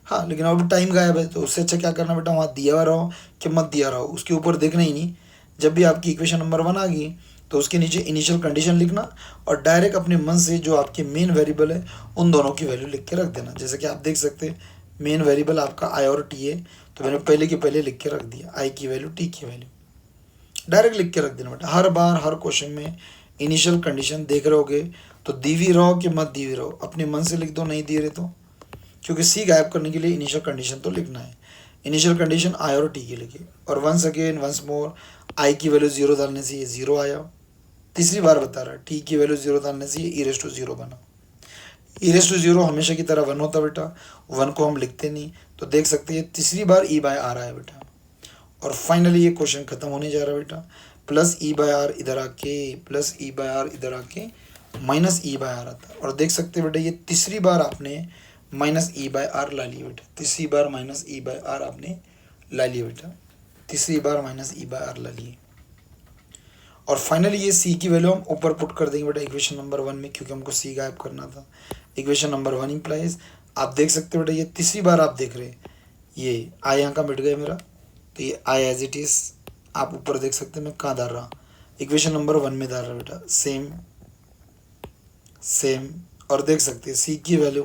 हाँ, लेकिन अब टाइम गायब है, तो उससे अच्छा क्या करना बेटा, वहाँ दिया हुआ रहो कि मत दिया रहो, उसके ऊपर देखना ही नहीं। जब भी आपकी इक्वेशन नंबर 1 आ गई तो उसके नीचे इनिशियल कंडीशन लिखना, और डायरेक्ट अपने मन से जो आपके मेन वेरिएबल है उन दोनों की वैल्यू लिख के रख देना। जैसे कि आप देख सकते हैं मेन वेरिएबल आपका I और T है, तो मैंने पहले के पहले लिख के रख दिया आई की वैल्यू टी की वैल्यू, डायरेक्ट लिख के रख देना बेटा। हर बार हर क्वेश्चन में इनिशियल कंडीशन देख रहे होगे तो दी हुई रहो कि मत दी हुई रहो, अपने मन से लिख दो, नहीं दिए रहे तो, क्योंकि सी गायब करने के लिए इनिशियल कंडीशन तो लिखना है। इनिशियल कंडीशन आई और टी की लिखी, और वंस अगेन वंस मोर आई की वैल्यू 0 डालने से ये 0 आया। तीसरी बार बता रहा है टी की वैल्यू 0 डालने से ये e⁻0 बना। e⁻0 हमेशा की तरह 1 होता बेटा, 1 को हम लिखते नहीं, तो देख सकते हैं तीसरी बार e/r आया बेटा। और फाइनली ये क्वेश्चन खत्म होने जा रहा है बेटा, प्लस e/r इधर आके प्लस e/r इधर आके माइनस e/r आता है। और देख सकते हैं बेटा ये तीसरी बार आपने माइनस e/r ला लिया बेटा, तीसरी बार माइनस e/r आपने ला लिया बेटा, तीसरी बार माइनस e/r ला लिए। और फाइनली ये c की वैल्यू हम ऊपर पुट कर देंगे बेटा इक्वेशन नंबर 1 में, क्योंकि हमको c गायब करना था। इक्वेशन नंबर 1 इंप्लाइज, आप देख सकते हो बेटा ये तीसरी बार आप देख रहे हैं, ये आई यहाँ का मिट गया मेरा, तो ये आई एज इट इज आप ऊपर देख सकते हैं मैं कहाँ डाल रहा, इक्वेशन नंबर 1 में डाल रहा बेटा, सेम सेम। और देख सकते हैं c की वैल्यू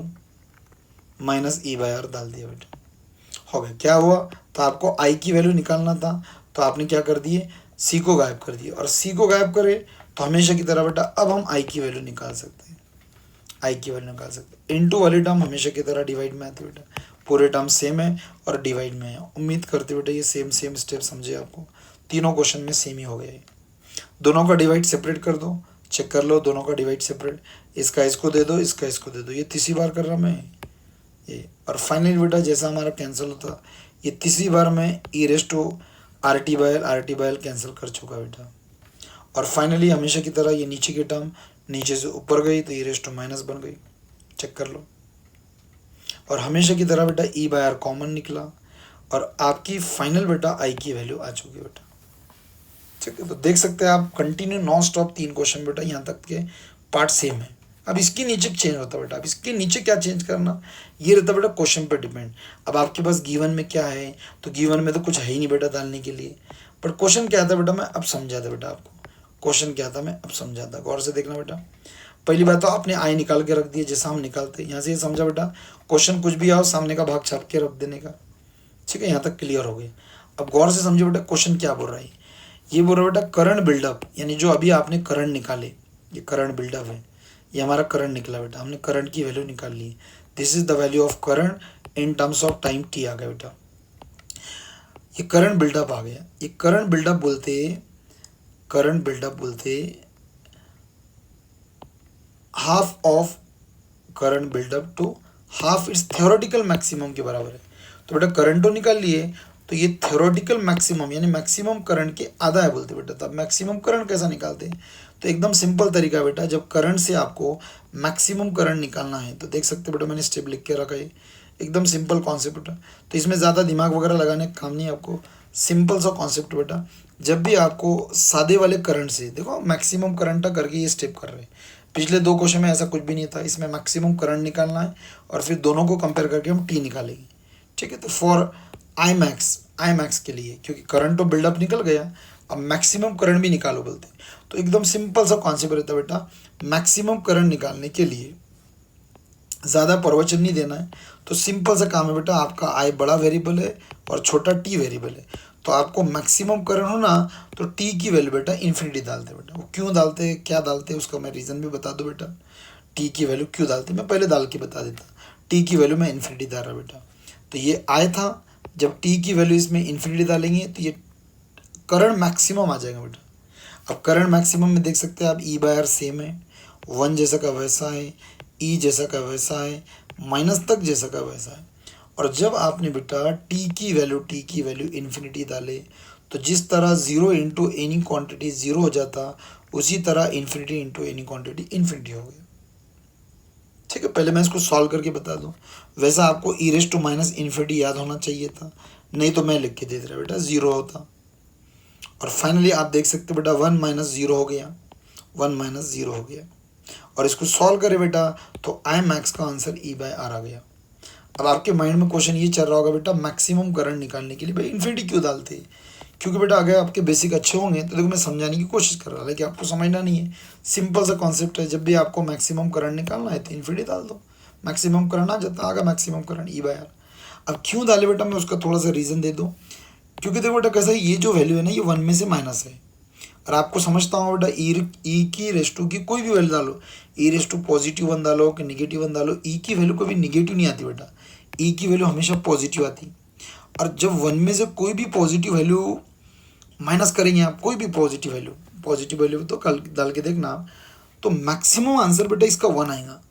माइनस e/r डाल दिया बेटा, हो गया। क्या हुआ, तो आपको i की वैल्यू निकालना था, तो आपने क्या कर दिए, c को गायब कर दिया। और c को गायब करे तो हमेशा की तरह बेटा अब हम i की वैल्यू निकाल सकते हैं, i की वैल्यू निकाल सकते हैं। इनटू वाली टर्म हमेशा की तरह डिवाइड में आती है बेटा, पूरे टर्म सेम है और डिवाइड में है। उम्मीद करते बेटा ये सेम स्टेप समझे आपको, तीनों क्वेश्चन में सेम ही हो गया है। दोनों का डिवाइड सेपरेट कर दो, चेक कर लो दोनों का डिवाइड सेपरेट, इसका इसको दे दो, इसका इसको दे दो, ये तीसरी बार कर रहा मैं ये। और फाइनली बेटा जैसा हमारा कैंसिल होता, ये तीसरी बार में e⁻RT/L कैंसिल कर चुका बेटा। और फाइनली हमेशा की तरह ये नीचे की टर्म नीचे से ऊपर गई तो e⁻- बन गई, चेक कर लो। और हमेशा की तरह बेटा e/r कॉमन निकला और आपकी फाइनल बेटा i की वैल्यू आ चुकी बेटा, ठीक है। तो देख सकते हैं आप कंटिन्यू नॉन स्टॉप 3 क्वेश्चन बेटा, यहाँ तक के पार्ट सेम है। अब इसके नीचे चेंज होता बेटा, अब इसके नीचे क्या चेंज करना ये रहता बेटा क्वेश्चन पे डिपेंड। अब आपके पास गिवन में क्या है, तो गिवन में तो कुछ है ही नहीं बेटा डालने के लिए, पर क्वेश्चन क्या था बेटा मैं अब समझाता बेटा आपको, क्वेश्चन क्या था मैं अब समझाता, गौर से देखना बेटा। पहली बात तो आपने आई निकाल के रख दिया जैसा हम निकालते हैं, यहाँ से ये समझा बेटा क्वेश्चन कुछ भी आओ सामने का भाग छाप के रख देने का, ठीक है। यहाँ तक क्लियर हो गया। अब गौर से समझो बेटा क्वेश्चन क्या बोल रहा है, ये बोल रहा है बेटा करंट बिल्डअप, यानी जो अभी आपने करंट निकाले, ये करंट बिल्डअप है, ये हमारा करंट निकला बेटा, हमने करंट की वैल्यू निकाल ली। This is the value of current in terms of time t आ गया बेटा, ये करंट बिल्डअप आ गया। ये करंट बिल्डअप बोलते half of current buildup to half its theoretical maximum के बराबर है। तो बेटा करंट तो निकाल लिए, तो ये थ्योरेटिकल मैक्सिमम यानी मैक्सिमम करंट के आधा है बोलते बेटा। तब मैक्सिमम करंट कैसा निकालते हैं, तो एकदम सिंपल तरीका है बेटा, जब करंट से आपको मैक्सिमम करंट निकालना है तो देख सकते बेटा मैंने स्टेप लिख के रखा है, एकदम सिंपल कॉन्सेप्ट बेटा। तो इसमें ज़्यादा दिमाग वगैरह लगाने का काम नहीं है आपको, सिंपल सा कॉन्सेप्ट बेटा। जब भी आपको सादे वाले करंट से, देखो मैक्सिमम करंट करके ये स्टेप कर रहे हैं, पिछले 2 क्वेश्चन में ऐसा कुछ भी नहीं था, इसमें मैक्सिमम करंट निकालना है और फिर दोनों को कंपेयर करके हम टी निकालेंगे, ठीक है। तो फॉर आई मैक्स के लिए, क्योंकि करंट तो बिल्डअप निकल गया, अब मैक्सिमम करंट भी निकालो बोलते हैं, तो एकदम सिंपल सा कॉन्सेप्ट रहता है बेटा। मैक्सिमम करंट निकालने के लिए ज़्यादा प्रवचन नहीं देना है, तो सिंपल सा काम है बेटा, आपका आई बड़ा वेरिएबल है और छोटा टी वेरिएबल है, तो आपको मैक्सिमम करंट हो ना तो टी की वैल्यू बेटा इन्फिनिटी डालते हैं बेटा। वो क्यों डालते हैं, क्या डालते हैं, उसका मैं रीज़न भी बता दूँ बेटा। टी की वैल्यू क्यों डालते हैं मैं पहले डाल के बता देता, टी की वैल्यू मैं इन्फिनिटी डाल रहा बेटा। तो ये आई था, जब टी की वैल्यू इसमें इन्फिनिटी डालेंगे तो ये करंट मैक्सिमम आ जाएगा बेटा। अब करंट मैक्सिमम में देख सकते हैं आप e/r सेम है, 1 जैसा का वैसा है, e जैसा का वैसा है, माइनस तक जैसा का वैसा है। और जब आपने बेटा t की वैल्यू इन्फिनिटी डाले, तो जिस तरह 0 इंटू एनी क्वान्टिटी 0 हो जाता, उसी तरह infinity into any quantity infinity हो गया, ठीक है। पहले मैं इसको सॉल्व करके बता दूं, वैसा आपको e⁻∞ याद होना चाहिए था, नहीं तो मैं लिख के दे रहा बेटा 0 होता। और फाइनली आप देख सकते बेटा 1 - 0 हो गया, 1 - 0 हो गया। और इसको सॉल्व करें बेटा तो आई मैक्स का आंसर e/r आ गया। अब आपके माइंड में क्वेश्चन ये चल रहा होगा बेटा मैक्सिमम करंट निकालने के लिए भाई इन्फिनिटी क्यों डालते हैं, क्योंकि बेटा अगर आपके बेसिक अच्छे होंगे तो देखो मैं समझाने की कोशिश कर रहा हूँ, लेकिन आपको समझना नहीं है, सिंपल सा कॉन्सेप्ट है। जब भी आपको मैक्सिमम करंट निकालना है तो इन्फिनिटी डाल दो, मैक्सिमम करंट आ जाता, आगा मैक्सिमम करंट e/r। अब क्यों डाले बेटा, मैं उसका थोड़ा सा रीज़न दे दूँ। क्योंकि देखो बेटा कैसा है, ये जो वैल्यू है ना ये 1 में से माइनस है, और आपको समझता हूँ बेटा ई की रेस टू की कोई भी वैल्यू डालो, ई रेस टू पॉजिटिव 1 डालो कि नेगेटिव 1 डालो, ई की वैल्यू कभी नेगेटिव नहीं आती बेटा, ई की वैल्यू हमेशा पॉजिटिव आती। और जब 1 में से कोई भी पॉजिटिव वैल्यू माइनस करेंगे आप, कोई भी पॉजिटिव वैल्यू तो कल डाल के देखना आप, तो मैक्सिमम आंसर बेटा इसका 1 आएगा।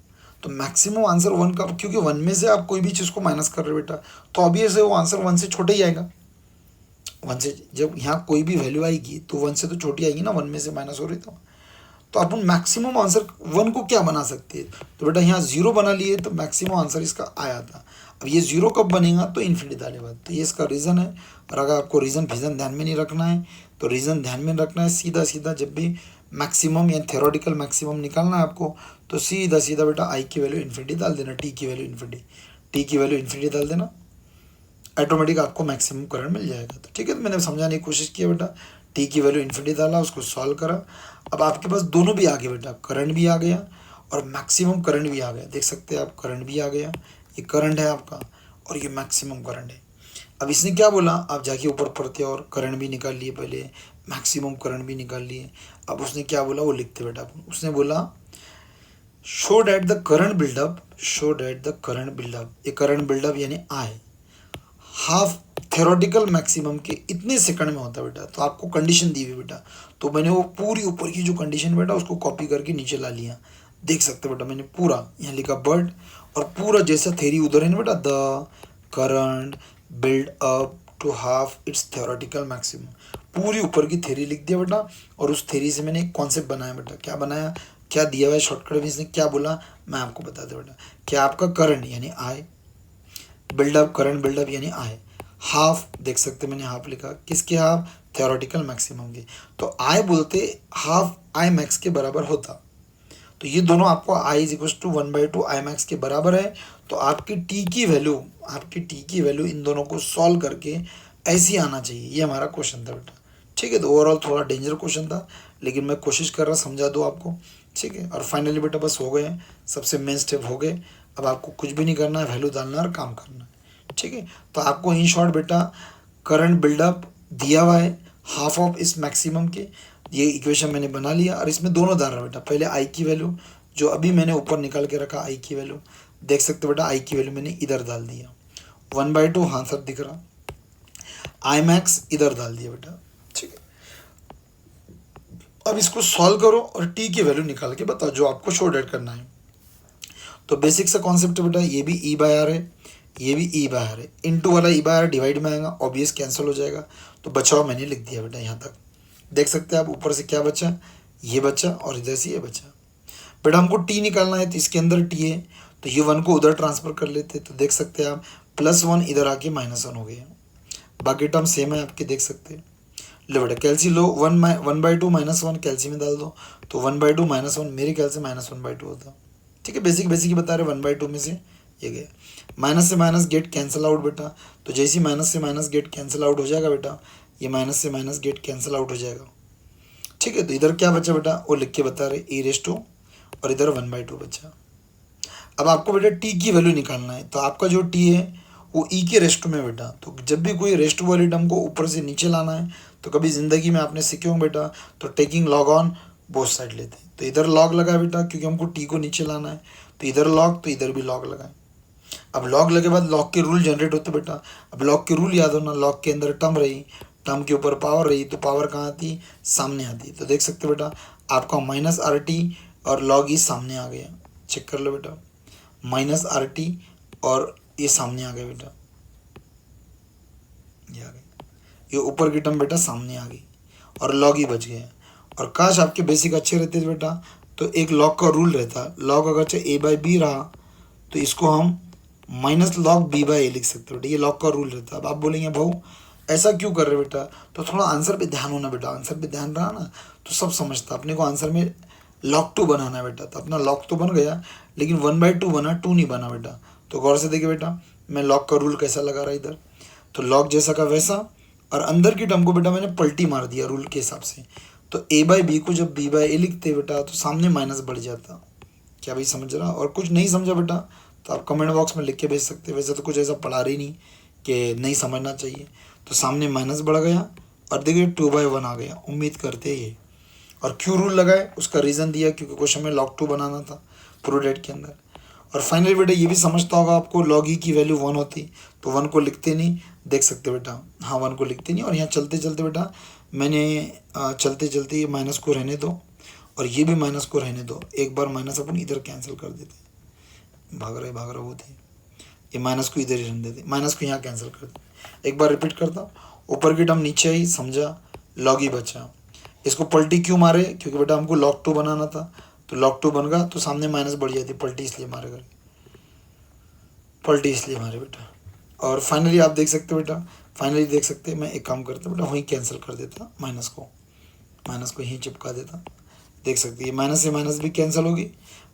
तो मैक्सिमम आंसर 1 का, क्योंकि 1 में से आप कोई भी चीज़ को माइनस कर रहे हो बेटा, तो ऑब्वियस है वो आंसर 1 से छोटा ही आएगा। 1 से जब यहाँ कोई भी वैल्यू आएगी तो 1 से तो छोटी आएगी ना, 1 में से माइनस हो रही तो अपन मैक्सिमम आंसर 1 को क्या बना सकते हैं, तो बेटा यहाँ 0 बना लिए तो मैक्सिमम आंसर इसका आया था। अब ये 0 कब बनेगा, तो इन्फिनिटी डाले बाद, तो ये इसका रीज़न है। और अगर आपको रीज़न फिजन ध्यान में नहीं रखना है तो रीज़न ध्यान में रखना है, सीधा सीधा जब भी मैक्सिमम या थ्योरेटिकल मैक्सिमम निकालना है आपको, तो सीधा सीधा बेटा आई की वैल्यू इन्फिनिटी डाल देना, टी की वैल्यू इन्फिनिटी डाल देना, ऑटोमेटिक आपको मैक्सिमम करंट मिल जाएगा। तो ठीक है, तो मैंने समझाने की कोशिश की बेटा, टी की वैल्यू इन्फिनिटी डाला, उसको सॉल्व करा। अब आपके पास दोनों भी आ गए बेटा, करंट भी आ गया और मैक्सिमम करंट भी आ गया, देख सकते हैं आप, करंट भी आ गया, ये करंट है आपका और ये मैक्सिमम करंट है। अब इसने क्या बोला, आप जाके ऊपर पढ़ते और करंट भी निकाल लिए, पहले मैक्सिमम करंट भी निकाल लिए। अब उसने क्या बोला वो लिखते बेटा, उसने बोला show that the current buildup, ये करंट बिल्डअप यानी आई हाफ थ्योरेटिकल मैक्सिमम के इतने सेकंड में होता है बेटा। तो आपको कंडीशन दी हुई बेटा, तो मैंने वो पूरी ऊपर की जो कंडीशन बेटा उसको कॉपी करके नीचे ला लिया, देख सकते बेटा मैंने पूरा यहाँ लिखा बट, और पूरा जैसा थ्योरी उधर है ना बेटा, the current build up to half its theoretical maximum, पूरी ऊपर की थ्योरी लिख दिया बेटा। और उस थ्योरी से मैंने एक कॉन्सेप्ट बनाया बेटा, क्या बनाया, क्या दिया हुआ है शॉर्टकट में, इसने क्या बोला मैं आपको बता दूँ बेटा। क्या आपका करंट यानी आई, करंट बिल्डअप यानी आई, हाफ देख सकते मैंने हाफ लिखा, किसके हाफ, थ्योरेटिकल मैक्सिमम के। तो आई बोलते हाफ आई मैक्स के बराबर होता, तो ये दोनों आपको I is equal to 1/2 I max के बराबर है। तो आपकी टी की वैल्यू इन दोनों को सॉल्व करके ऐसी आना चाहिए, ये हमारा क्वेश्चन था बेटा। ठीक है, तो ओवरऑल थोड़ा डेंजर क्वेश्चन था, लेकिन मैं कोशिश कर रहा समझा दूँ आपको। ठीक है, और फाइनली बेटा बस हो गए, सबसे मेन स्टेप हो गए। अब आपको कुछ भी नहीं करना है, वैल्यू डालना है और काम करना है। ठीक है, तो आपको इन शॉर्ट बेटा करंट बिल्डअप दिया हुआ है हाफ ऑफ इस मैक्सिमम के, ये इक्वेशन मैंने बना लिया और इसमें दोनों डाल रहा बेटा, पहले आई की वैल्यू जो अभी मैंने ऊपर निकाल के रखा, आई की वैल्यू देख सकते बेटा, आई की वैल्यू मैंने इधर डाल दिया 1/2, हाँ सर दिख रहा, आई मैक्स इधर डाल दिया बेटा। ठीक है, अब इसको सॉल्व करो और टी की वैल्यू निकाल के बताओ जो आपको शो डेट करना है। तो बेसिक सा कॉन्सेप्ट है बेटा, ये भी ई बाय आर है, ये भी ई बाय आर है, इनटू वाला ई बाय आर डिवाइड में आएगा, ऑब्वियस कैंसिल हो जाएगा, तो बचाव मैंने लिख दिया बेटा यहाँ तक। देख सकते हैं आप ऊपर से क्या बचा, ये बचा और इधर से ये बचा। बेटा हमको टी निकालना है तो इसके अंदर टी है, तो ये 1 को उधर ट्रांसफर कर लेते, तो देख सकते हैं आप +1 इधर आके -1 हो गया, बाकी टर्म सेम है आपके, देख सकते हैं। लो बेटा कैल्सी लो, 1/2 -1 कैल्सी में डाल दो, तो 1/2 -1 मेरे ख्याल से -1/2 होता। ठीक है, बेसिक ही बता रहे, 1/2 में से ये गया, माइनस से माइनस गेट कैंसिल आउट बेटा, तो जैसे ही माइनस से माइनस गेट कैंसिल आउट हो जाएगा बेटा, ये माइनस से माइनस गेट कैंसिल आउट हो जाएगा। ठीक है, तो इधर क्या बचा बेटा, वो लिख के बता रहे ई रेस टू, और इधर 1/2 बचा। अब आपको बेटा टी की वैल्यू निकालना है, तो आपका जो टी है वो ई के रेस्ट में बेटा, तो जब भी कोई रेस्ट वाली टर्म को ऊपर से नीचे लाना है, तो कभी ज़िंदगी में आपने सीखे होंगे बेटा, तो taking log on both side लेते हैं, तो इधर लॉग लगा बेटा क्योंकि हमको टी को नीचे लाना है, तो इधर लॉग तो इधर भी लॉग लगाए। अब लॉग लगे बाद लॉग के रूल जनरेट होते बेटा, अब लॉग के रूल याद होना, लॉग के अंदर टर्म रही, टर्म के ऊपर पावर रही, तो पावर कहाँ आती, सामने आती, तो देख सकते बेटा आपका -RT और लॉग ई सामने आ गया, चेक कर लो बेटा, -RT और ये सामने आ गया बेटा, ये आ गई, ये ऊपर की टर्म बेटा सामने आ गई और लॉग ही बच गया। और काश आपके बेसिक अच्छे रहते थे बेटा, तो एक लॉग का रूल रहता, लॉग अगर चाहे a/b रहा तो इसको हम -log b/a लिख सकते हो बेटा, ये लॉग का रूल रहता। अब आप बोलेंगे भाऊ ऐसा क्यों कर रहे बेटा, तो थोड़ा आंसर पे ध्यान होना बेटा, आंसर पे ध्यान रहा ना तो सब समझता। अपने को आंसर में log 2 बनाना है बेटा, तो अपना log तो बन गया लेकिन 1/2 बना, 2 नहीं बना बेटा। तो गौर से देखिए बेटा मैं log का रूल कैसा लगा रहा इधर, तो log जैसा का वैसा, और अंदर की टर्म को बेटा मैंने पलटी मार दिया रूल के हिसाब से। तो a/b को जब b/a लिखते बेटा तो सामने माइनस बढ़ जाता। क्या भाई समझ रहा, और कुछ नहीं समझा बेटा तो आप कमेंट बॉक्स में लिख के भेज सकते हैं। वैसे तो कुछ ऐसा पढ़ा रही नहीं कि नहीं समझना चाहिए। तो सामने माइनस बढ़ गया और देखिए 2/1 आ गया, उम्मीद करते ये। और क्यों रूल लगाए उसका रीज़न दिया, क्योंकि क्वेश्चन में log 2 बनाना था प्रूडेट के अंदर। और फाइनली बेटा ये भी समझता होगा आपको, log e की वैल्यू 1 होती तो 1 को लिखते नहीं, देख सकते बेटा, हाँ 1 को लिखते नहीं। और यहाँ चलते चलते बेटा मैंने चलते चलते ये माइनस को रहने दो और ये भी माइनस को रहने दो। एक बार माइनस अपन इधर कैंसिल कर देते, भाग रहे होते, ये माइनस को इधर ही रहने देते, माइनस को यहाँ कैंसिल कर देते। एक बार रिपीट करता हूँ, ऊपर की टर्म नीचे आई, समझा, log e बचा। इसको पलटी क्यों मारे, क्योंकि बेटा हमको log 2 बनाना था, तो log 2 बन गया तो सामने माइनस बढ़ जाती, पलटी इसलिए मारे करे, पलटी इसलिए मारे बेटा। और फाइनली आप देख सकते हो बेटा, फाइनली देख सकते हैं, मैं एक काम करता बेटा, वहीं कैंसिल कर देता, माइनस को यहीं चिपका देता। देख सकते हैं माइनस से माइनस भी कैंसिल होगी,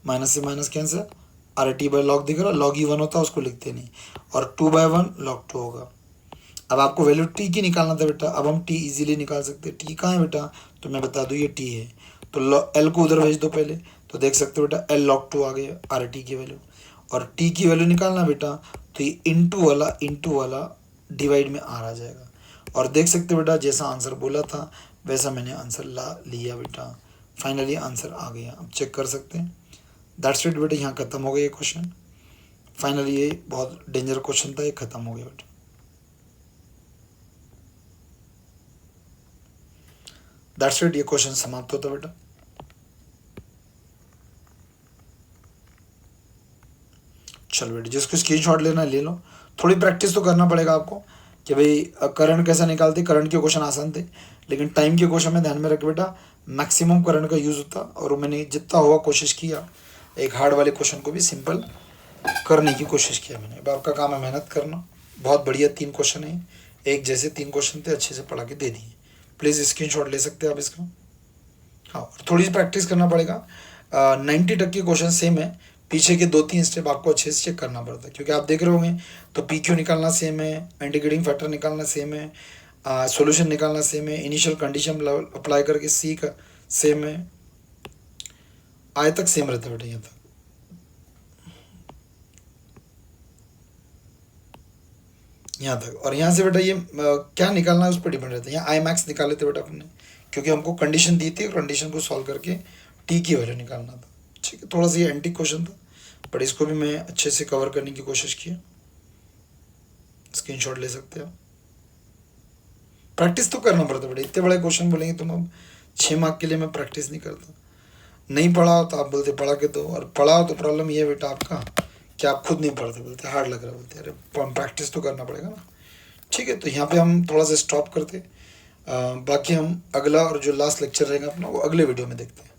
माइनस से माइनस कैंसिल, और टी बाई लॉग दिख रहा, log e 1 होता उसको लिखते नहीं, और 2/1 log 2 होगा। अब आपको वैल्यू टी की निकालना था बेटा, अब हम टी इजीली निकाल सकते हैं। टी कहाँ है बेटा, तो मैं बता दूँ ये टी है, तो एल को उधर भेज दो पहले, तो देख सकते हो बेटा एल log 2 आ गया आर टी की वैल्यू। और टी की वैल्यू निकालना बेटा, तो ये इंटू वाला डिवाइड में आर आ जाएगा। और देख सकते हो बेटा जैसा आंसर बोला था वैसा मैंने आंसर ला लिया बेटा, फाइनली आंसर आ गया। अब चेक कर सकते हैं, दैट्स इट बेटा, यहाँ ख़त्म हो गया ये क्वेश्चन। फाइनली ये बहुत डेंजर क्वेश्चन था, ये ख़त्म हो गया बेटा। दैट्स इट, ये क्वेश्चन समाप्त होता बेटा। चलो बेटा, जिसको स्क्रीनशॉट लेना ले लो, थोड़ी प्रैक्टिस तो करना पड़ेगा आपको कि भाई करंट कैसा निकालते। करंट के क्वेश्चन आसान थे, लेकिन टाइम के क्वेश्चन में ध्यान में रख बेटा मैक्सिमम करंट का यूज़ होता, और मैंने जितना हुआ कोशिश किया एक हार्ड वाले क्वेश्चन को भी सिंपल करने की कोशिश किया मैंने। अब आपका काम है मेहनत करना। बहुत बढ़िया 3 क्वेश्चन है, एक जैसे 3 क्वेश्चन थे, अच्छे से पढ़ा के दे दिए। प्लीज़ स्क्रीनशॉट ले सकते हैं आप इसका। हाँ, और थोड़ी सी प्रैक्टिस करना पड़ेगा। 90% क्वेश्चन सेम है, पीछे के 2-3 स्टेप आपको अच्छे से चेक करना पड़ता है, क्योंकि आप देख रहे होंगे तो पी क्यू निकालना सेम है, इंटीग्रेटिंग फैक्टर निकालना सेम है, सॉल्यूशन निकालना सेम है, इनिशियल कंडीशन अप्लाई करके सी का सेम है, आय तक सेम रहता है बेटा यहाँ तक। यहाँ तक, और यहाँ से बेटा ये क्या निकालना है उस पर डिपेंड रहता है। यहाँ आई मैक्स निकाले थे बेटा अपने, क्योंकि हमको कंडीशन दी थी, कंडीशन को सॉल्व करके टी की वैल्यू निकालना था। ठीक है, थोड़ा सा ये एंटी क्वेश्चन था, बट इसको भी मैं अच्छे से कवर करने की कोशिश की। स्क्रीनशॉट ले सकते हो। प्रैक्टिस तो करना पड़ता बेटा, इतने बड़े क्वेश्चन बोलेंगे तुम। अब 6 मार्क के लिए मैं प्रैक्टिस नहीं करता। नहीं पढ़ा हो तो आप बोलते पढ़ा के दो, और पढ़ा हो तो प्रॉब्लम ये है बेटा आपका कि आप खुद नहीं पढ़ते, बोलते हार्ड लग रहा, बोलते अरे प्रैक्टिस तो करना पड़ेगा ना। ठीक है, तो यहाँ पे हम थोड़ा सा स्टॉप करते, बाकी हम अगला और जो लास्ट लेक्चर रहेगा अपना वो अगले वीडियो में देखते हैं।